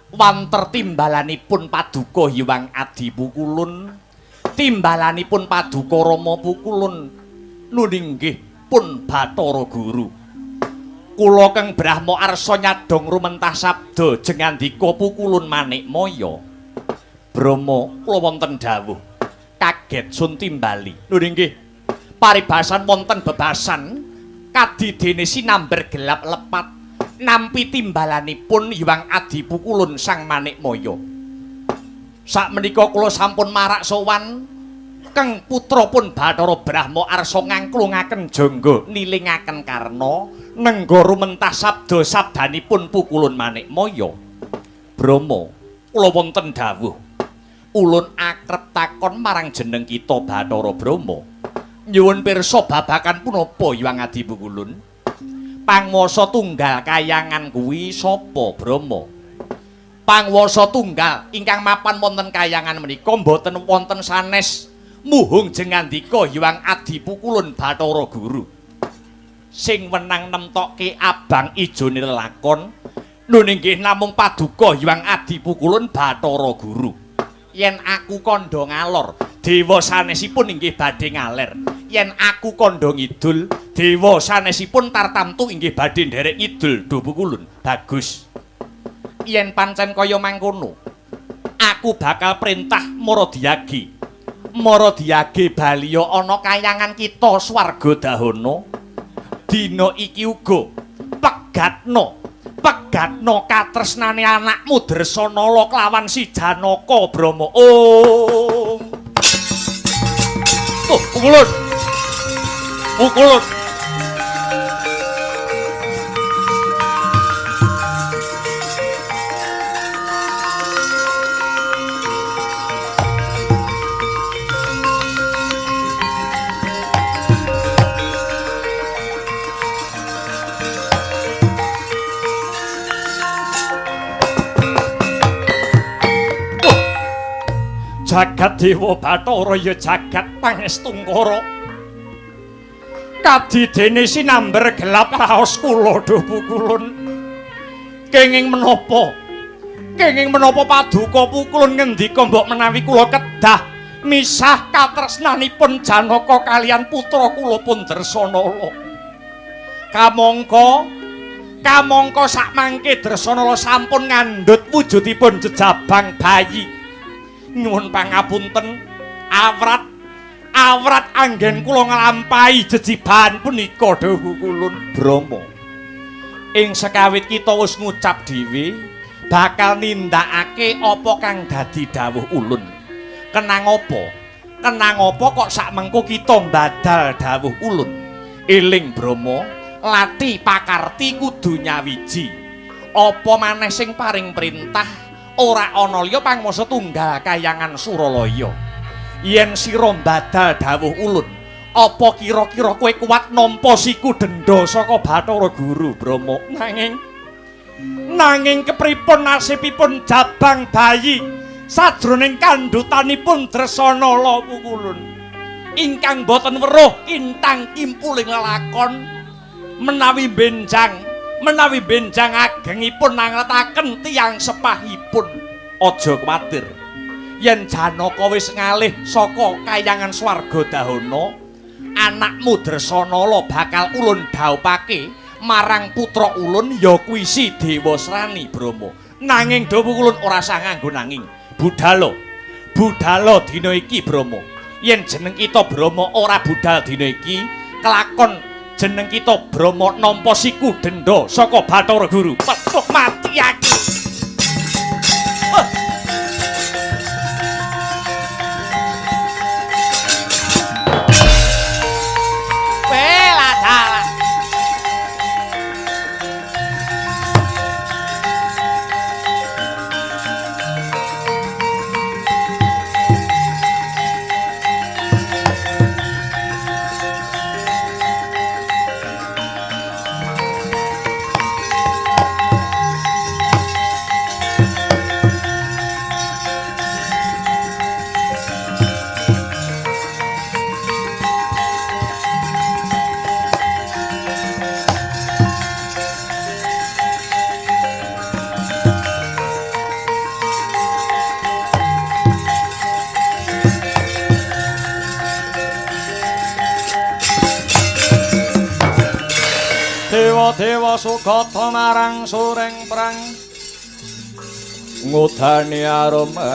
wanter timbalanipun paduka Hyang Adi Pukulun timbalanipun paduka Rama Pukulun nuninggih pun Bathara Guru kula kang Brahma Arsa nyadong rumentah sabda jengandika Pukulun Manikmaya Brahma kula wonten dawuh kaget sun timbali nuninggih paribasan wonten bebasan kadidene sinamber gelap lepat nampi timbalanipun Hyang Adi Pukulun Sang Manikmaya. Sakmenika kula sampun marak sowan keng putrapun Bathara Brahma Arsa ngangklungaken jangga nilingaken karna nengga rumentah sabda sabdanipun Pukulun Manikmaya. Brahma, kula wonten dawuh. Ulun akrep takon marang jeneng kita Bathara Brahma. Nyuwun pirsa babakan punapa Hyang Adi Pukulun? Pangwasa tunggal kayangan kuwi sapa Brahma? Pangwasa tunggal ingkang mapan wonten kayangan menika mboten wonten sanes muhung jengandika Hyang Adi Pukulun Bathara Guru. Sing wenang nemtokke abang ijone lelakon nuninggih namung paduka Hyang Adi Pukulun Bathara Guru. Yen aku kandha ngalor, dewa sanesipun inggih badhe ngaler. Yen aku kandha ngidul, dewa sanesipun tartamtu inggih badhe nderek ngidul do Pukulun. Bagus. Yen pancen kaya mangkono, aku bakal perintah Maradhyagi. Maradhyagi baliya ana kayangan kita swarga dahana. Dina iki uga pegatno katresnane anakmu Dresanala klawan si Janaka Brahma. Pukulun. Pukulun. Jagat Dewa Bathara ya jagat pangestungkara. Kadidene sinamber gelap raos kula do Pukulun. Kenging menapa? Kenging menapa paduka Pukulun ngendika mbok menawi kula kedah misah katresnanipun Janaka kalian putra kula pun Dresanala. Kamangka sakmangke Dresanala sampun ngandhut wujudipun jejabang bayi. Nyuwun pangapunten, awrat anggen kula nglampahi jejibahan punika dawuh kulun Brama. Ing sekawit kita wis ngucap dhewe bakal nindakake apa kang dadi dawuh ulun. Kenang apa? Kenang apa kok sak mengko kita mbadal dawuh ulun. Eling Brama, lati pakarti kudu nyawiji. Apa maneh sing paring perintah ora ana liya pangmasa tunggal Kahyangan Suralaya. Yen sira mbadal dawuh ulun, apa kira-kira kowe kuat nampa siku denda saka Bathara Guru Brama? Nanging kepripun nasibipun Jabang Bayi sajroning kandhutanipun Dresanala Pukulun ingkang boten weruh intang kimpuling lelakon menawi benjang agengipun nangletaken tiyang sepahipun. Aja kuwatir yen Janaka wis ngalih saka Kahyangan Swarga Dahana, anakmu Dresanala bakal ulun dhawuhake marang putra ulun ya kuwi si Dewasrani Brama. Nanging dawuh ulun ora sah nganggo nanging. Budhalo dina iki Brama. Yen jeneng kita Brama ora budal dina iki, kelakon jeneng kita Brama nampa siku denda saka Bathara Guru. Petuk mati aki. Dewa Sugata marang sureng perang ngudani aroman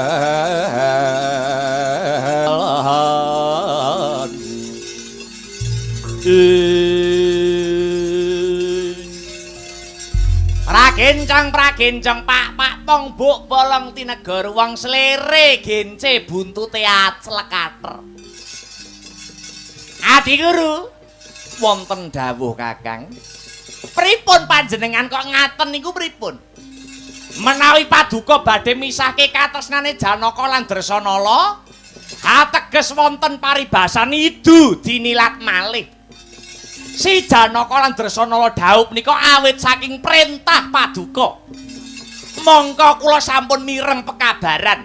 pragencang pak pong buk bolong tinegor wong slere gence buntute aclekater. Adi Guru wonten dawuh Kakang. Pripun panjenengan kok ngaten niku pripun? Menawi paduka badhe misahke katresnane Janaka lan Dresanala, ateges wonten paribasan idu dinilat malih. Si Janaka lan Dresanala dhawuh menika awit saking perintah paduka. Mongko kula sampun mireng pekabaran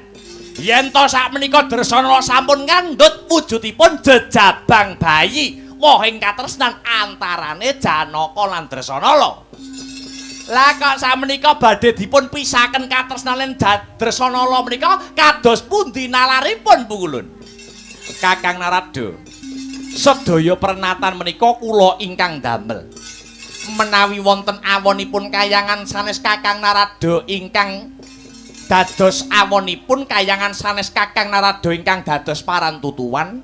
yen to sakmenika Dresanala sampun ngandhut wujudipun jejabang bayi. Woh ing katresnan antarane Janaka lan Dresanala. Lah kok sakmenika badhe dipun pisahaken katresnaning Dresanala menika kados pundi nalaripun Pukulun? Kakang Narada, sedaya pernatan menika kula ingkang damel. Menawi wonten awonipun Kahyangan sanes Kakang Narada ingkang dados awonipun Kahyangan sanes Kakang Narada ingkang dados parantutuwan,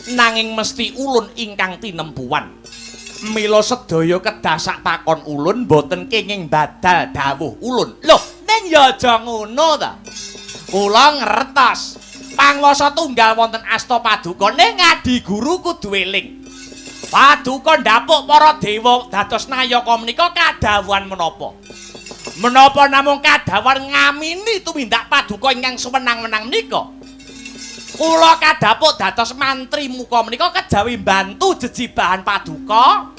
nanging mesti ulun ingkang tinempuan. Mila sedaya kedah sak takon ulun boten kenging badal dawuh ulun. Lho, ning ya aja ngono ta. Kula ngertos pangwasa tunggal wonten asta paduka ning Adi Guru kudu eling. Paduka ndapuk para dewa dados nayaka menika kadhawuhan menapa? Menapa namung kadhawuhan ngamini tumindak paduka ingkang suwenang-wenang menika? Kula kadhapuk dados mantri muka menika kejawi mbantu jejibahan paduka.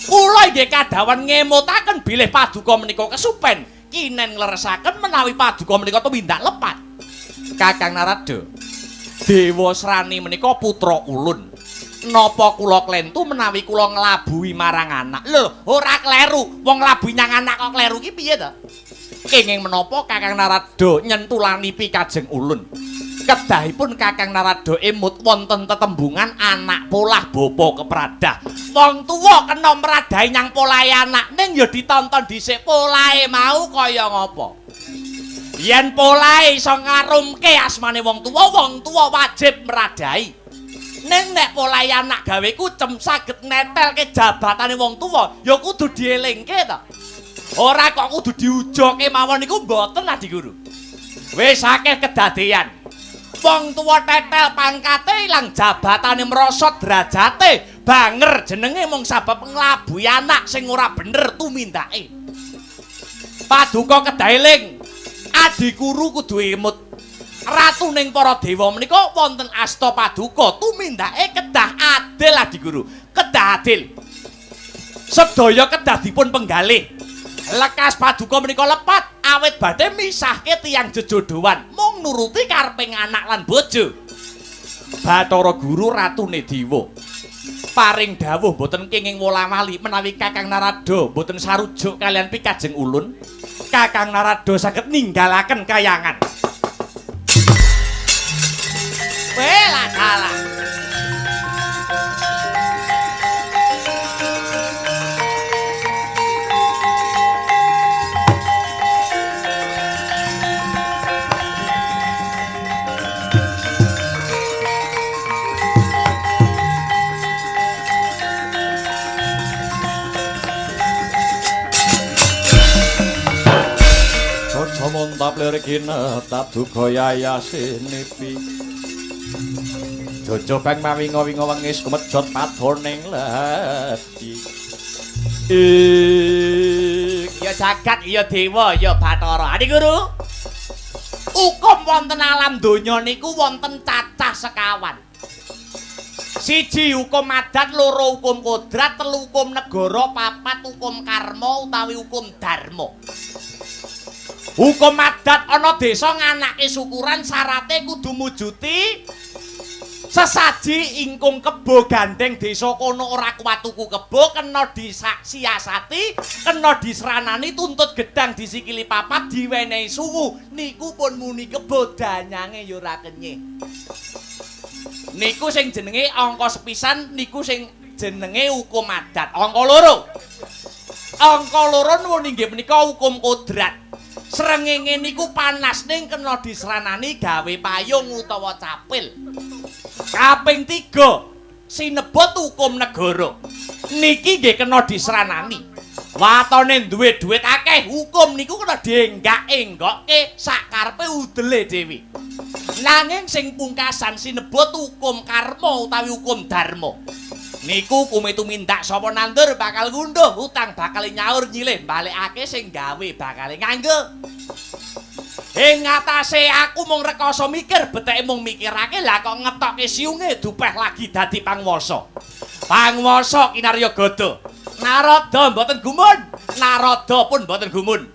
Kula inggih kadhawan ngemutaken bilih paduka menika kesupen kinen ngleresaken menawi paduka menika tumindak lepat. Kakang Narada, Dewasrani menika putra ulun. Napa kula klentu menawi kula nglabuhi marang anak? Lho, ora kleru. Wong nglabuhi nyang anak kok kleru ki piye to? Kenging menapa Kakang Narada nyentulani pikajeng ulun? Kedahipun Kakang Narada emut wonten tetembungan anak polah bapa kepradah. Wong tuwa kena mradahi nyang polahe anak ning ya ditonton dhisik polahe mau kaya ngapa. Yen polahe iso ngarumke asmane wong tuwa wajib mradahi. Ning nek polai anak gaweku cem saged netelke jabatane wong tuwa, ya kudu dielingke to. Ora kok kudu diujoke mawon niku mboten Adi Guru. Wis akeh kedadean. Wong tuwa tetel pangkate ilang jabatane merosot derajate, banger jenenge mung sabab nglabuhi anak sing ora bener tumindake. Paduka kedaeling, Adi Guru kudu imut. Ratuning para dewa menika wonten asta paduka tumindake kedah adil Adi Guru, kedah adil. Sedaya kedah dipun penggalih. Lekas paduka menika lepat awit badhe misahke tiyang jejodohan mung nuruti kareping anak lan bojo. Bathara Guru ratune dewa paring dawuh boten kenging wola-wali menawi Kakang Narada boten sarujuk kalian pikajeng ulun, Kakang Narada saged ninggalaken kayangan. Bela salah. Aja montap lirikina taduka yayasinipi. Jojo bang mawinga-winga wengis kumejot padhoning lati. Ya jagat ya dewa ya Bathara. Adi Guru. Hukum wonten alam donya niku wonten cacah sekawan. Siji hukum adat, loro hukum kodrat, telu hukum negara, papat hukum karma utawi hukum dharma. Hukum adat ana desa nganake syukuran syarate kudu mujuti sesaji ingkung kebo gandeng desa kono ora kuat tuku kebo kena disiasati, kena diseranani tuntut gedang disikili papat diwenehi suwu niku pun muni kebo danyange ya ora kenyih. Niku sing jenenge angka sepisan, niku sing jenenge hukum adat. Angka loro. Angka loro nuwun inggih menika hukum kodrat. Srengenge niku panas ning kena diseranani gawe payung utawa capil. Kaping 3 sinebut hukum negara. Niki nggih kena diseranani. Watone duwe dhuwit akeh, hukum niku kena dienggak-enggokke sakarepe udele dhewe. Nanging sing pungkasan sinebut hukum karma utawi hukum dharma. Niku kume tumindak sapa nandur bakal ngunduh, utang bakal nyaur nyilih, balekake sing gawe bakal nganggo. Ing ngatasé aku mung rekoso mikir, beteke mung mikirake lah kok ngetokke siunge dupeh lagi dadi panguwasa. Panguwasa kinarya gada. Narada mboten gumun, Narada pun mboten gumun.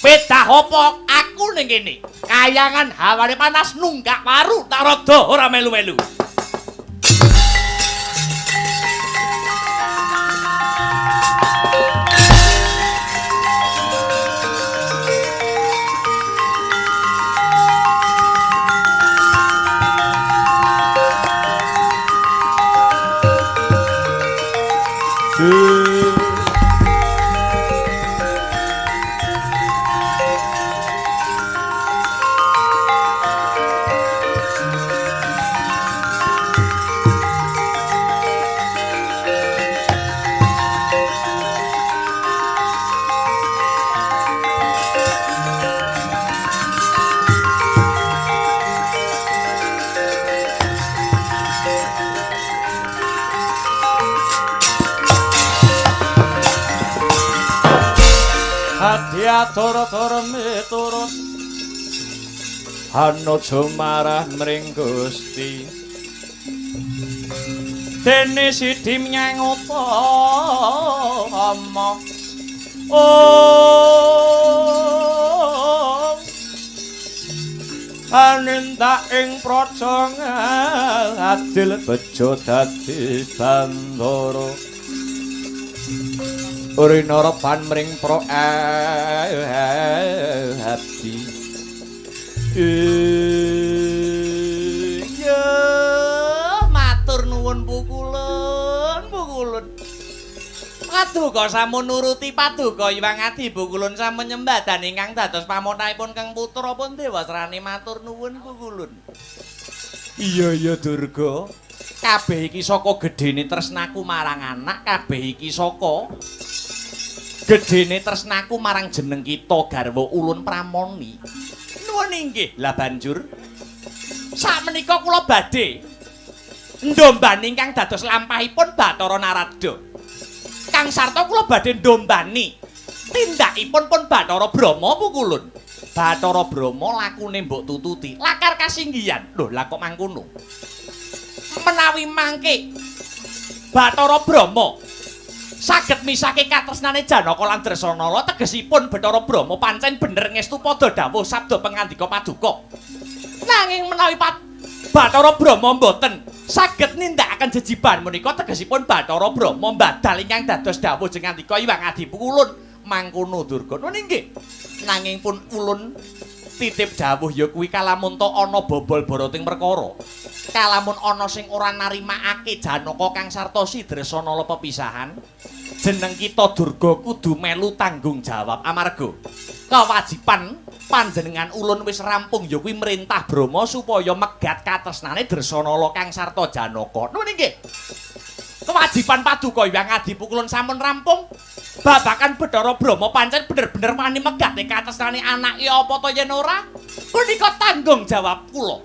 Pedah apa aku ning kene? Kayangan hawane panas nunggak waru, Narada ora melu-melu. Tora-tora miturut Hanojo marah mring Gusti dene sidi menyang utama anindak ing praja adil bejo dadi bandara Urina repan mring pro hati ya matur nuwun pukulun paduka sampun nuruti paduka Hyang Adi pukulun sampun nyembadan ingkang dados pamontaipun Kang Putra pun dewa srani matur nuwun pukulun. Iya Durga kabeh iki saka gedene tresnaku marang anak, kabeh iki saka gedene tresnaku marang jeneng kita garwa ulun pramoni. Nuwun inggih. Lah banjur sakmenika kula badhe ndombani ingkang dados lampahipun Bathara Narada. Kang sarta kula badhe ndombani tindakipun pun Bathara Brahma pukulun. Bathara Brahma lakune mbok tututi, lakar kasinggihan. Lho, lah kok mangkono? Menawi mangke Bathara Brahma saged misake katresnane Janaka lan Dresanala, tegesipun Bathara Brahma pancen bener ngestu padha dawuh sabda pangandika paduka. Nanging menawi Bathara Brahma mboten saged nindakaken jejiban menika, tegesipun Bathara Brahma mbadal ingkang dados dawuh jengandika Hyang Adi Pukulun. Mangkono Durga. Nun inggih. Nanging pun ulun titip dawuh ya kuwi kalamun to ana bobol boroting perkara. Kalamun ana sing ora narimakake Janaka kang sarta Sidresanala pepisahan, jeneng kita Durga kudu melu tanggung jawab amarga kewajiban panjenengan ulun wis rampung ya kuwi merintah Brahma supaya megat katresnane Dresanala kang sarta Janaka. Nun inggih. Kewajiban paduka Hyang Adi Pukulun sampun rampung. Babakan Bathara Brahma pancen bener-bener wani megate katresnane anake apa to yen ora? Punika tanggung jawab kula.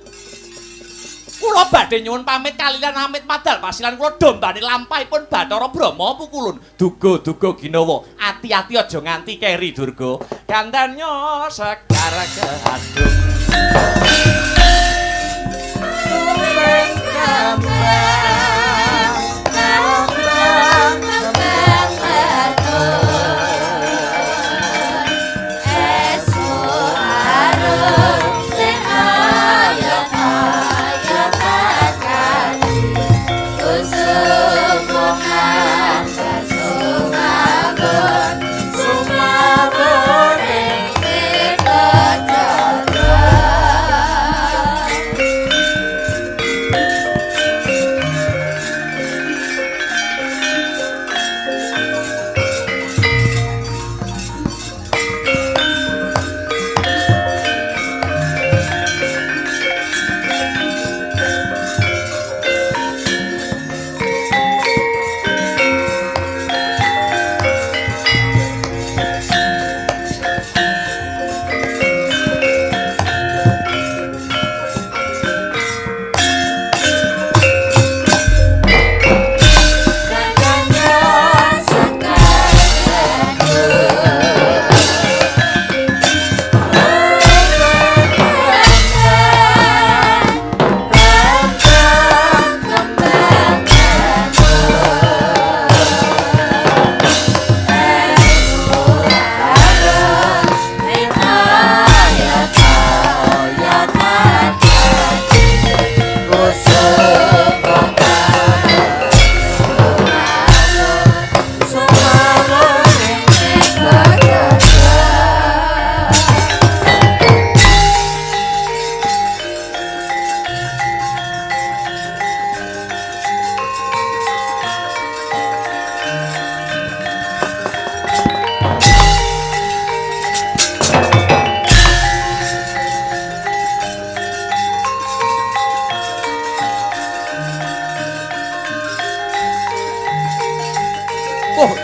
Kula badhe nyuwun pamit kaliyan amit madal pasilan kula dombani lampahipun Bathara Brahma Pukulun. Duga-duga ginawa, ati-ati aja nganti keri Durga. Gandannya sekar keadung.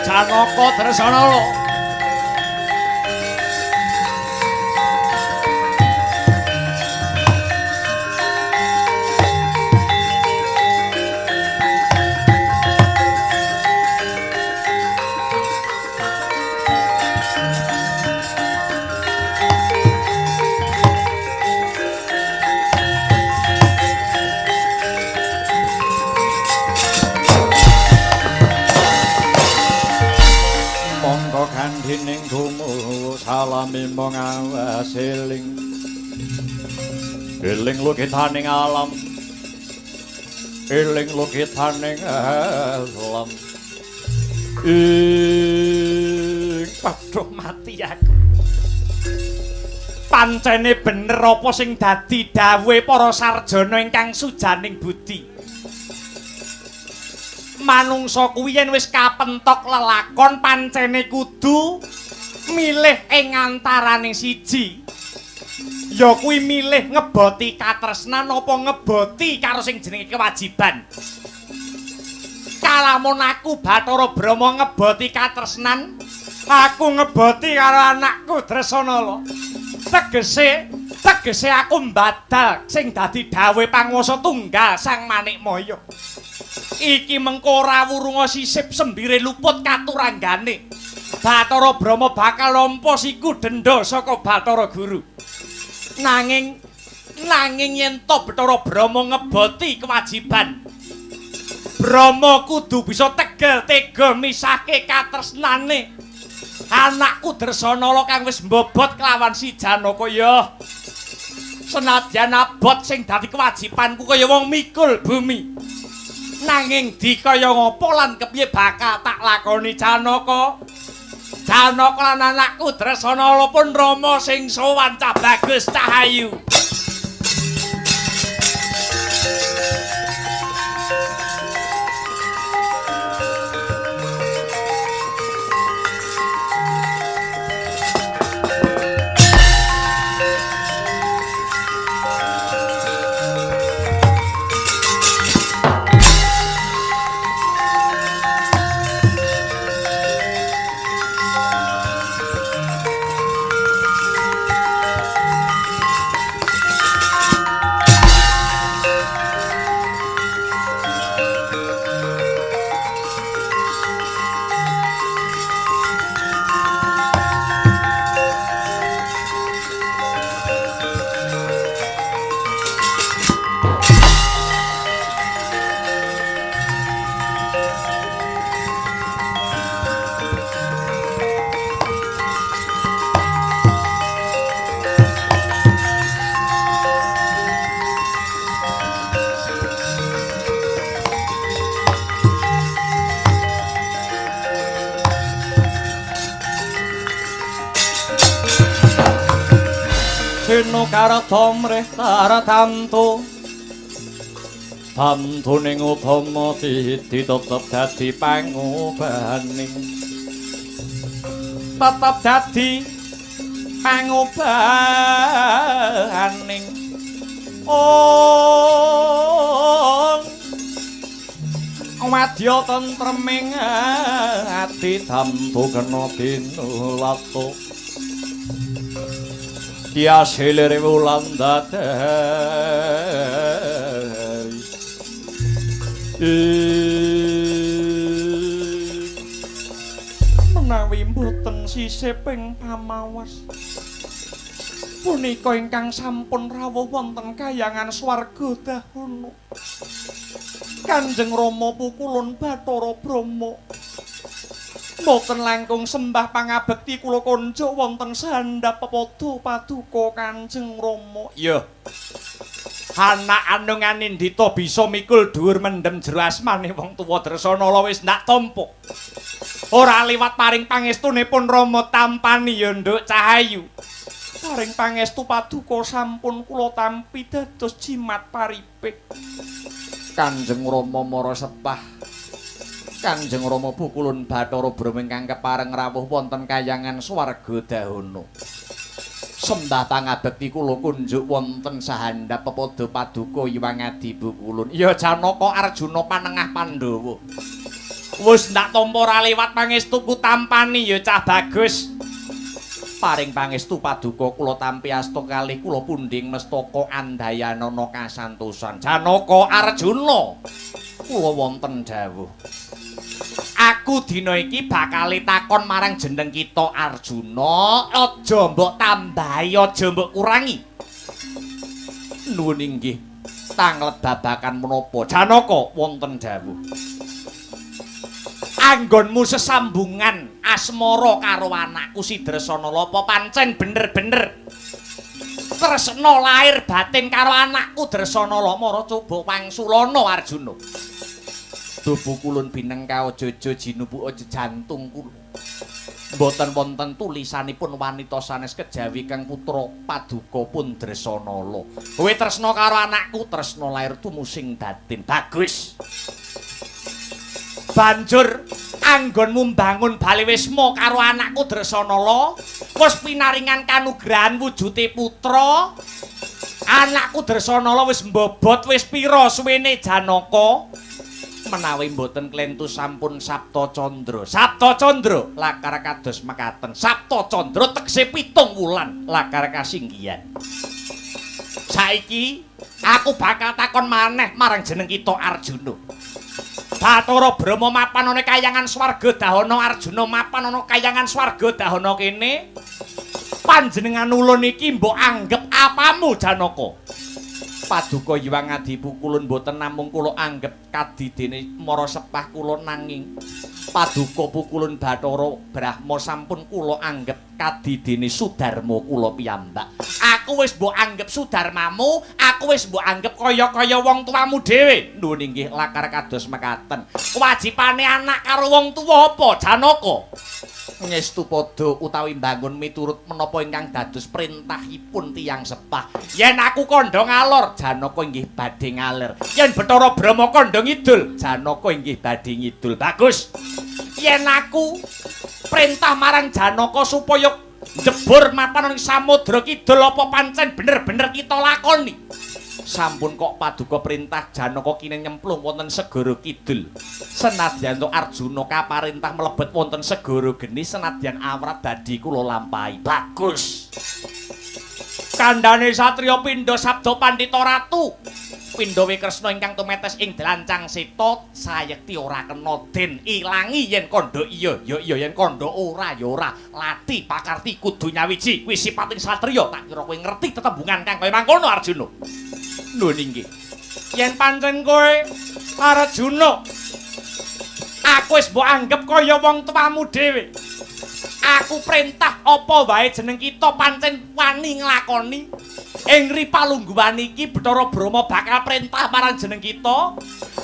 Janaka Dresanala. Gandhining gumu salami mong awasiling eling lukitaning alam eling lukitaning alam padha mati aku pancene bener apa sing dadi dawuhe para sarjana ingkang sujaning budi manungsa kuwi yen wis kapentok lelakon pancene kudu milih ing antaraning siji Ya kuwi milih ngeboti katresnan apa ngeboti karo sing jenenge kewajiban. Kalamun aku Bathara Brama ngeboti katresnan, aku ngeboti karo anakku Dresanala. Tegese aku mbadal sing dadi dawuh panguwasa tunggal Sang Manikmaya. Iki mengko ora wurunga sisip sembire luput katuranggane. Bathara Brama bakal nampa siku denda saka Bathara Guru. Nanging yen to Bathara Brama ngeboti kewajiban, Brama kudu bisa tegel tega misahke katresnane anakku Dresanala kang wis mbobot kelawan si Janaka ya. Senadyan abot sing dadi kewajibanku kaya wong mikul bumi. Nanging dikaya ngopo lan kepiye bakal tak lakoni Janaka? Janaka lan anakku Dresanala pun Rama sing sowan Cah Bagus Cahayu. Seno karata mrih taratantu tantuning utama tetep dadi pangobaning tetep dadi pangobaning wadya tentreming ati tantu kena tinulatu dia selere wulan dadari menawi mboten sisiping pamawas punika ingkang sampun rawuh wonten kahyangan swarga dahulu Kanjeng Rama pukulun Bathara Brama mboten langkung sembah pangabekti kula konjuk wonten sandhap pepodo paduka Kanjeng Rama. Ya. Anak andungan Indita bisa mikul dhuwur mendem jero asmane wong tuwa Dresanala wis ndak tampa. Ora liwat paring pangestunipun Rama tampani ya Nduk Cahayu. Paring pangestu paduka sampun kula tampi dados jimat paripik. Kanjeng Rama mara sepah Kanjeng Rama pukulun Bathara Brama ingkang kepareng rawuh wonten kahyangan swarga dahana. Sembah pangabekti kula kunjuk wonten sahandhap pepodo paduka Hyang Adi Pukulun. Ya Janaka Arjuna panengah Pandhawa. Wis ndak tampa ora liwat pangestuku tampani ya Cah Bagus. Paring pangestu paduka kula tampi asta kalih kula pundhing mestaka andayanana kasantosan. Janaka Arjuna kula wonten dawuh. Aku dina iki bakal takon marang jeneng kita Arjuna, aja mbok tambahi, aja mbok kurangi. Nuwun inggih, tanglet babakan menapa? Janaka wonten dawuh. Anggonmu sesambungan asmara karo anakku si Dresanala apa pancen bener-bener tresna lahir batin karo anakku Dresanala? Mara coba wangsulana Arjuna. Tubuh kulun binengka aja-aja jinubuka jantung kula. Mboten wonten tulisanipun wanita sanes kejawi kang putra paduka pun Dresanala. Kowe tresna karo anakku, tresna lair tumusing batin. Bagus. Banjur anggonmu mbangun bali wisma karo anakku Dresanala, wis pinaringan kanugrahan wujude putra. Anakku Dresanala wis mbobot wis pira suwene Janaka? Menawi mboten klentus sampun Sabta Candra. Sabta Candra lakar kados mekaten. Sabta Candra tegese 7 wulan lakar kasinggihan. Saiki aku bakal takon maneh marang jeneng kita Arjuna. Bathara Brama mapan ana kayangan swarga dahana, Arjuna mapan ana kayangan swarga dahana kene. Panjenengan ulun iki mbok anggep apamu Janaka? Paduka Hyang Adipu kulun boten namung kula anggep kadidene mara sepah kula nanging paduka pukulun Bathara Brahma sampun kula anggep kadidene Sudarma kula piyambak. Aku wis mbok anggep Sudarmamu, aku wis mbok anggep kaya-kaya wong tuamu dhewe. Nuwun inggih lakar kados mekaten. Kewajibane anak karo wong tuwa apa Janaka? Ngestu padha utawi mbangun miturut menapa ingkang dados perintahipun tiyang sepah. Yen aku kandha ngalor, Janaka inggih badhe ngalir. Yen Bathara Brahma kandha ngidul, Janaka inggih badhe ngidul. Bagus. Yen aku perintah marang Janaka supaya jebur mapan ing samudra kidul apa pancen bener-bener kita lakoni. Sampun kok paduka perintah Janaka kine nyemplung wonten segara kidul. Senadyan to Arjuna kaparintah mlebet wonten segara geni senadyan awrat badhe kula lampahi. Bagus. Kandhane satriya pindha sabda Pandhita Ratu. Pindha Wikresna ingkang tumetes ing delancang seta sayekti ora kena den ilangi yen kandha iya ya iya yen kandha ora ya ora. Lati pakarti kudu nyawiji kuwi sipating satriya. Tak kira kowe ngerti tetembungan kang kaya mangkono Arjuna. Nuwun inggih. Yen pancen kowe Arjuna, aku wis mbok anggep kaya wong tuamu dhewe. Aku perintah apa wae jeneng kita pancen wani nglakoni. Ing ripalungguhan iki Bathara Brahma bakal perintah marang jeneng kita.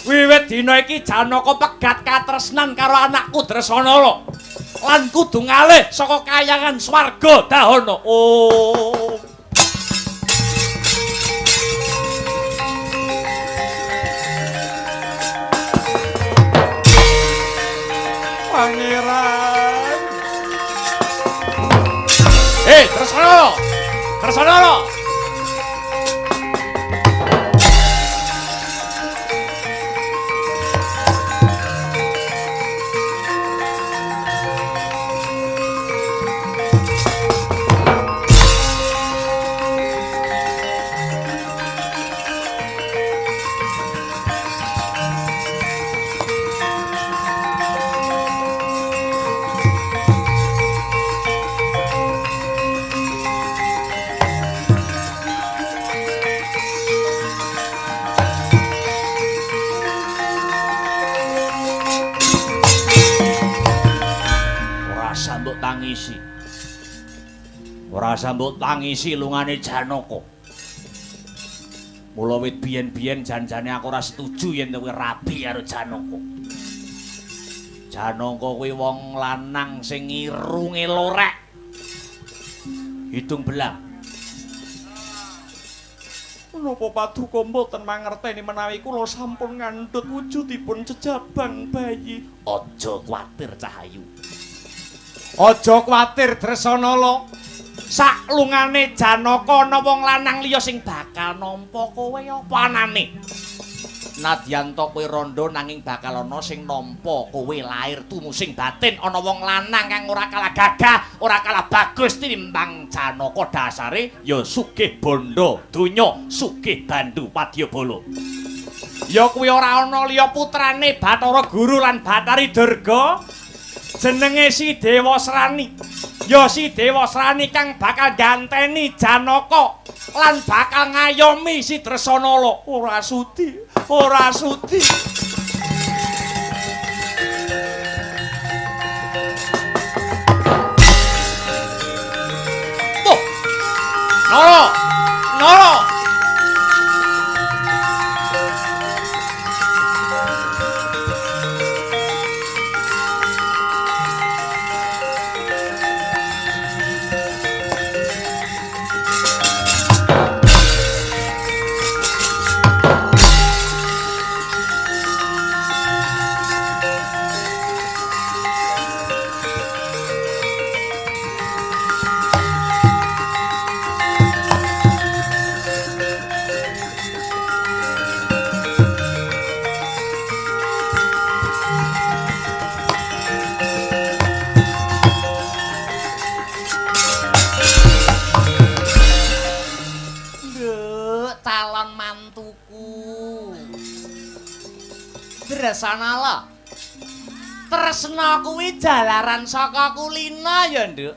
Wiwit dina iki Janaka pegat katresnan karo anakku Dresanala. Lan kudu ngalih saka kayangan swarga dahana. Oh. Pangeran. Dresanala. Dresanala. Ora sambut tangisi lungane Janaka. Mula wit biyen-biyen janjane aku ora setuju yen kowe rabi karo Janaka. Janaka kuwi wong lanang sing irunge lorek. Hidung belang. Menapa paduka mboten mangerteni menawi kula sampun ngandhut wujudipun jejabang bayi? Aja kuwatir Cahayu. Aja kuwatir Dresanala. Sak lungane Janaka ana wong lanang liya sing bakal nampa kowe apa anane. Nadyan to kowe randha nanging bakal ana sing nampa kowe lair tumusing batin ana wong lanang kang ora kalah gagah, ora kalah bagus tinimbang Janaka dasare ya sugih bondo donya, sugih bandu Padyabala. Ya kuwi ora ana liya putrane Bathara Guru lan Bathari Durga. Jenenge Si Dewasrani. Ya Si Dewasrani kang bakal ganteni Janaka lan bakal ngayomi si Dresanala. Ora sudi, ora sudi. Oh. Nara, Nara. Dresanala. Tresna kuwi jalaran saka kulina ya, Nduk.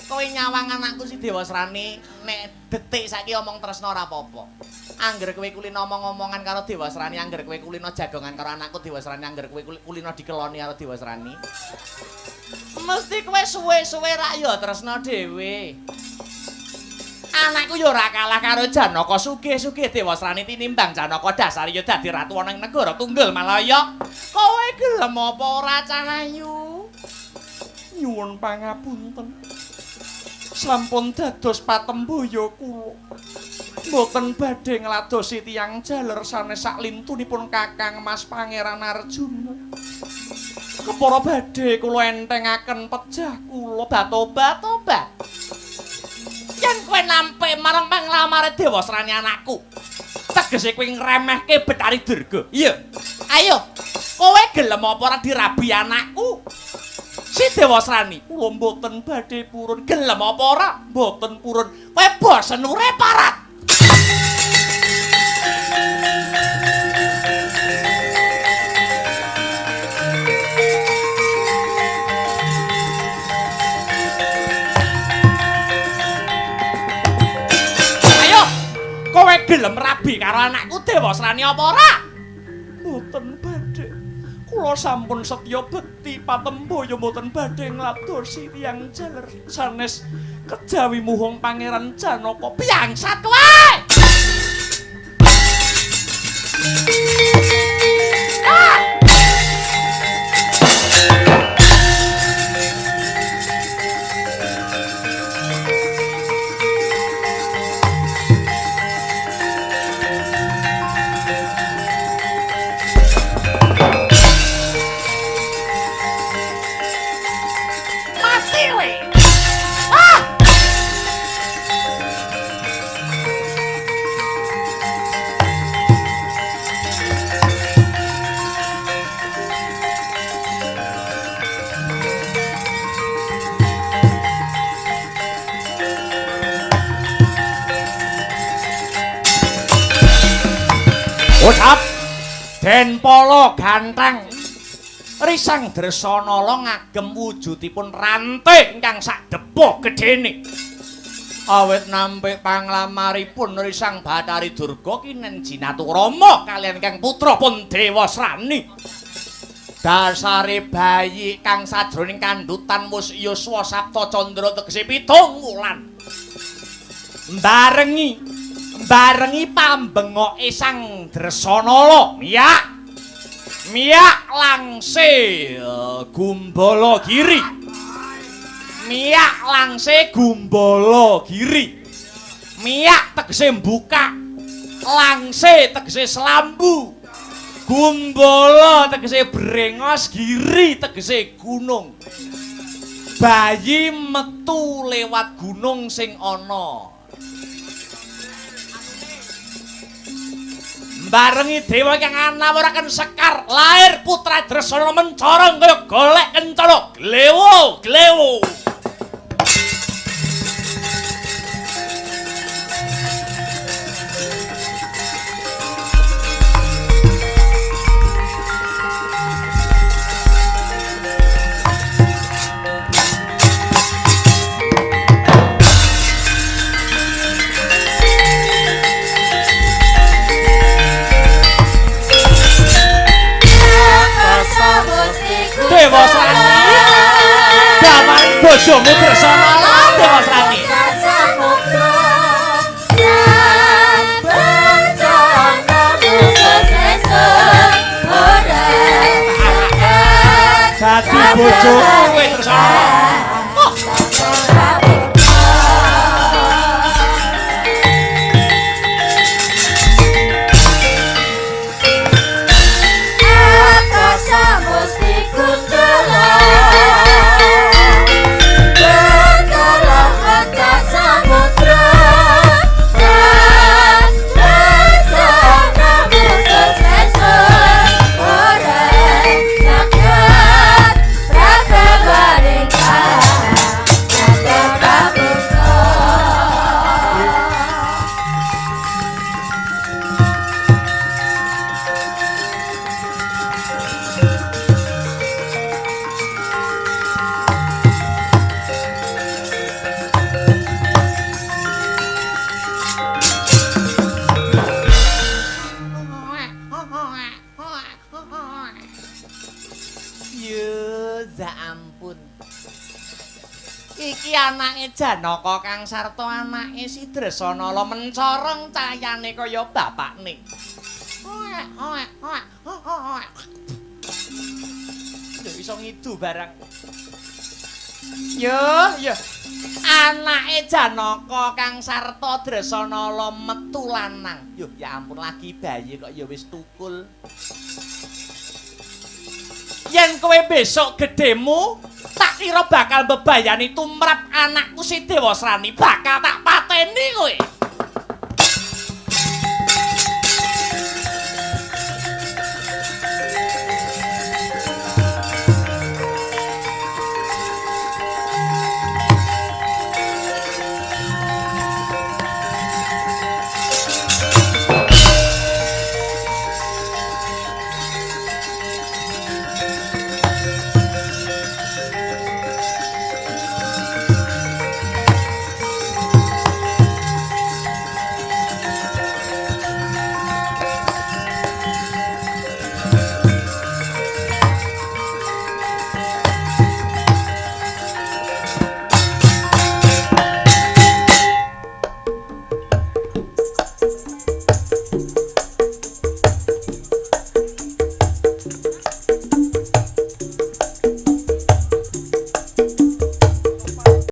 Kowe nyawang anakku si Dewasrani nek detik saiki omong tresna ora apa-apa. Angger kowe kulina omong-omongan karo Dewasrani, angger kowe kulina jagongan karo anakku Dewasrani, angger kowe kulina dikeloni karo Dewasrani. Mesti kowe suwe-suwe rak ya tresna dhewe. Anakku ya ora kalah karo Janaka sugih-sugih Dewasrani tinimbang Janaka dasar ya dadi ratu ana ing negara Tunggal Malaya. Kowe gelem apa ora Cahayu? Nyuwun pangapunten. Sampun dados patembaya kula. Mboten badhe ngladosi tiyang jaler sanes saklintunipun Kakang Mas Pangeran Arjuna. Kepara badhe kula entengaken pejah kula batobat. Yen kowe nampik marang panglamare Dewasrani anakku, tegese kowe ngremehke Betari Durga. Iya. Ayo, kowe gelem apa ora dirabi anakku? Si Dewasrani, kula mboten badhe purun. Gelem apa ora? Mboten purun. Kowe bosen urip parat. Ayo, kowe gelem rabi karo anakku Dewasrani apa ora? Mboten badhe. Kula sampun setya bekti patembaya mboten badhe ngladosi tiyang jaler sanes kejawi muhung Pangeran Janaka. Piangsat kowe! Ucap Den Pala Ganteng risang Dresanala ngagem wujudipun ranting ingkang sadepoh gedene. Awit nampik panglamaripun risang Batari Durga kinen Jinatu Rama kaliyan kang putra pun Dewasrani. Dasare bayi kang sajroning kandhutan wis yuswa Sapta Candra tegese 7 wulan. Barengi pambengoke sang Dresanala miyak langse Gumbala Giri. Miyak langse Gumbala Giri. Miyak tegese buka, langse tegese selambu. Gumbala tegese brengos, Giri tegese gunung. Bayi metu lewat gunung sing ana. Barengi dewa kang anawuraken sekar lair putra Dresanala mencorong kaya golek kencana glewo. Dewasrani damari bojomu Dresanala Dewasrani dadi bojomu kowe Dresanala. Bye. anake Janaka kang sarta anake Sidresanala mencorong cahayane kaya bapakne. Lho iso ngidu barang. Yo. Anake Janaka kang sarta Dresanala metu lanang. Yo ya ampun lagi bayi kok ya wis tukul. Yen kowe besok gedemu, tak kira bakal bebayani tumrap anakku si Dewasrani bakal tak pateni kowe.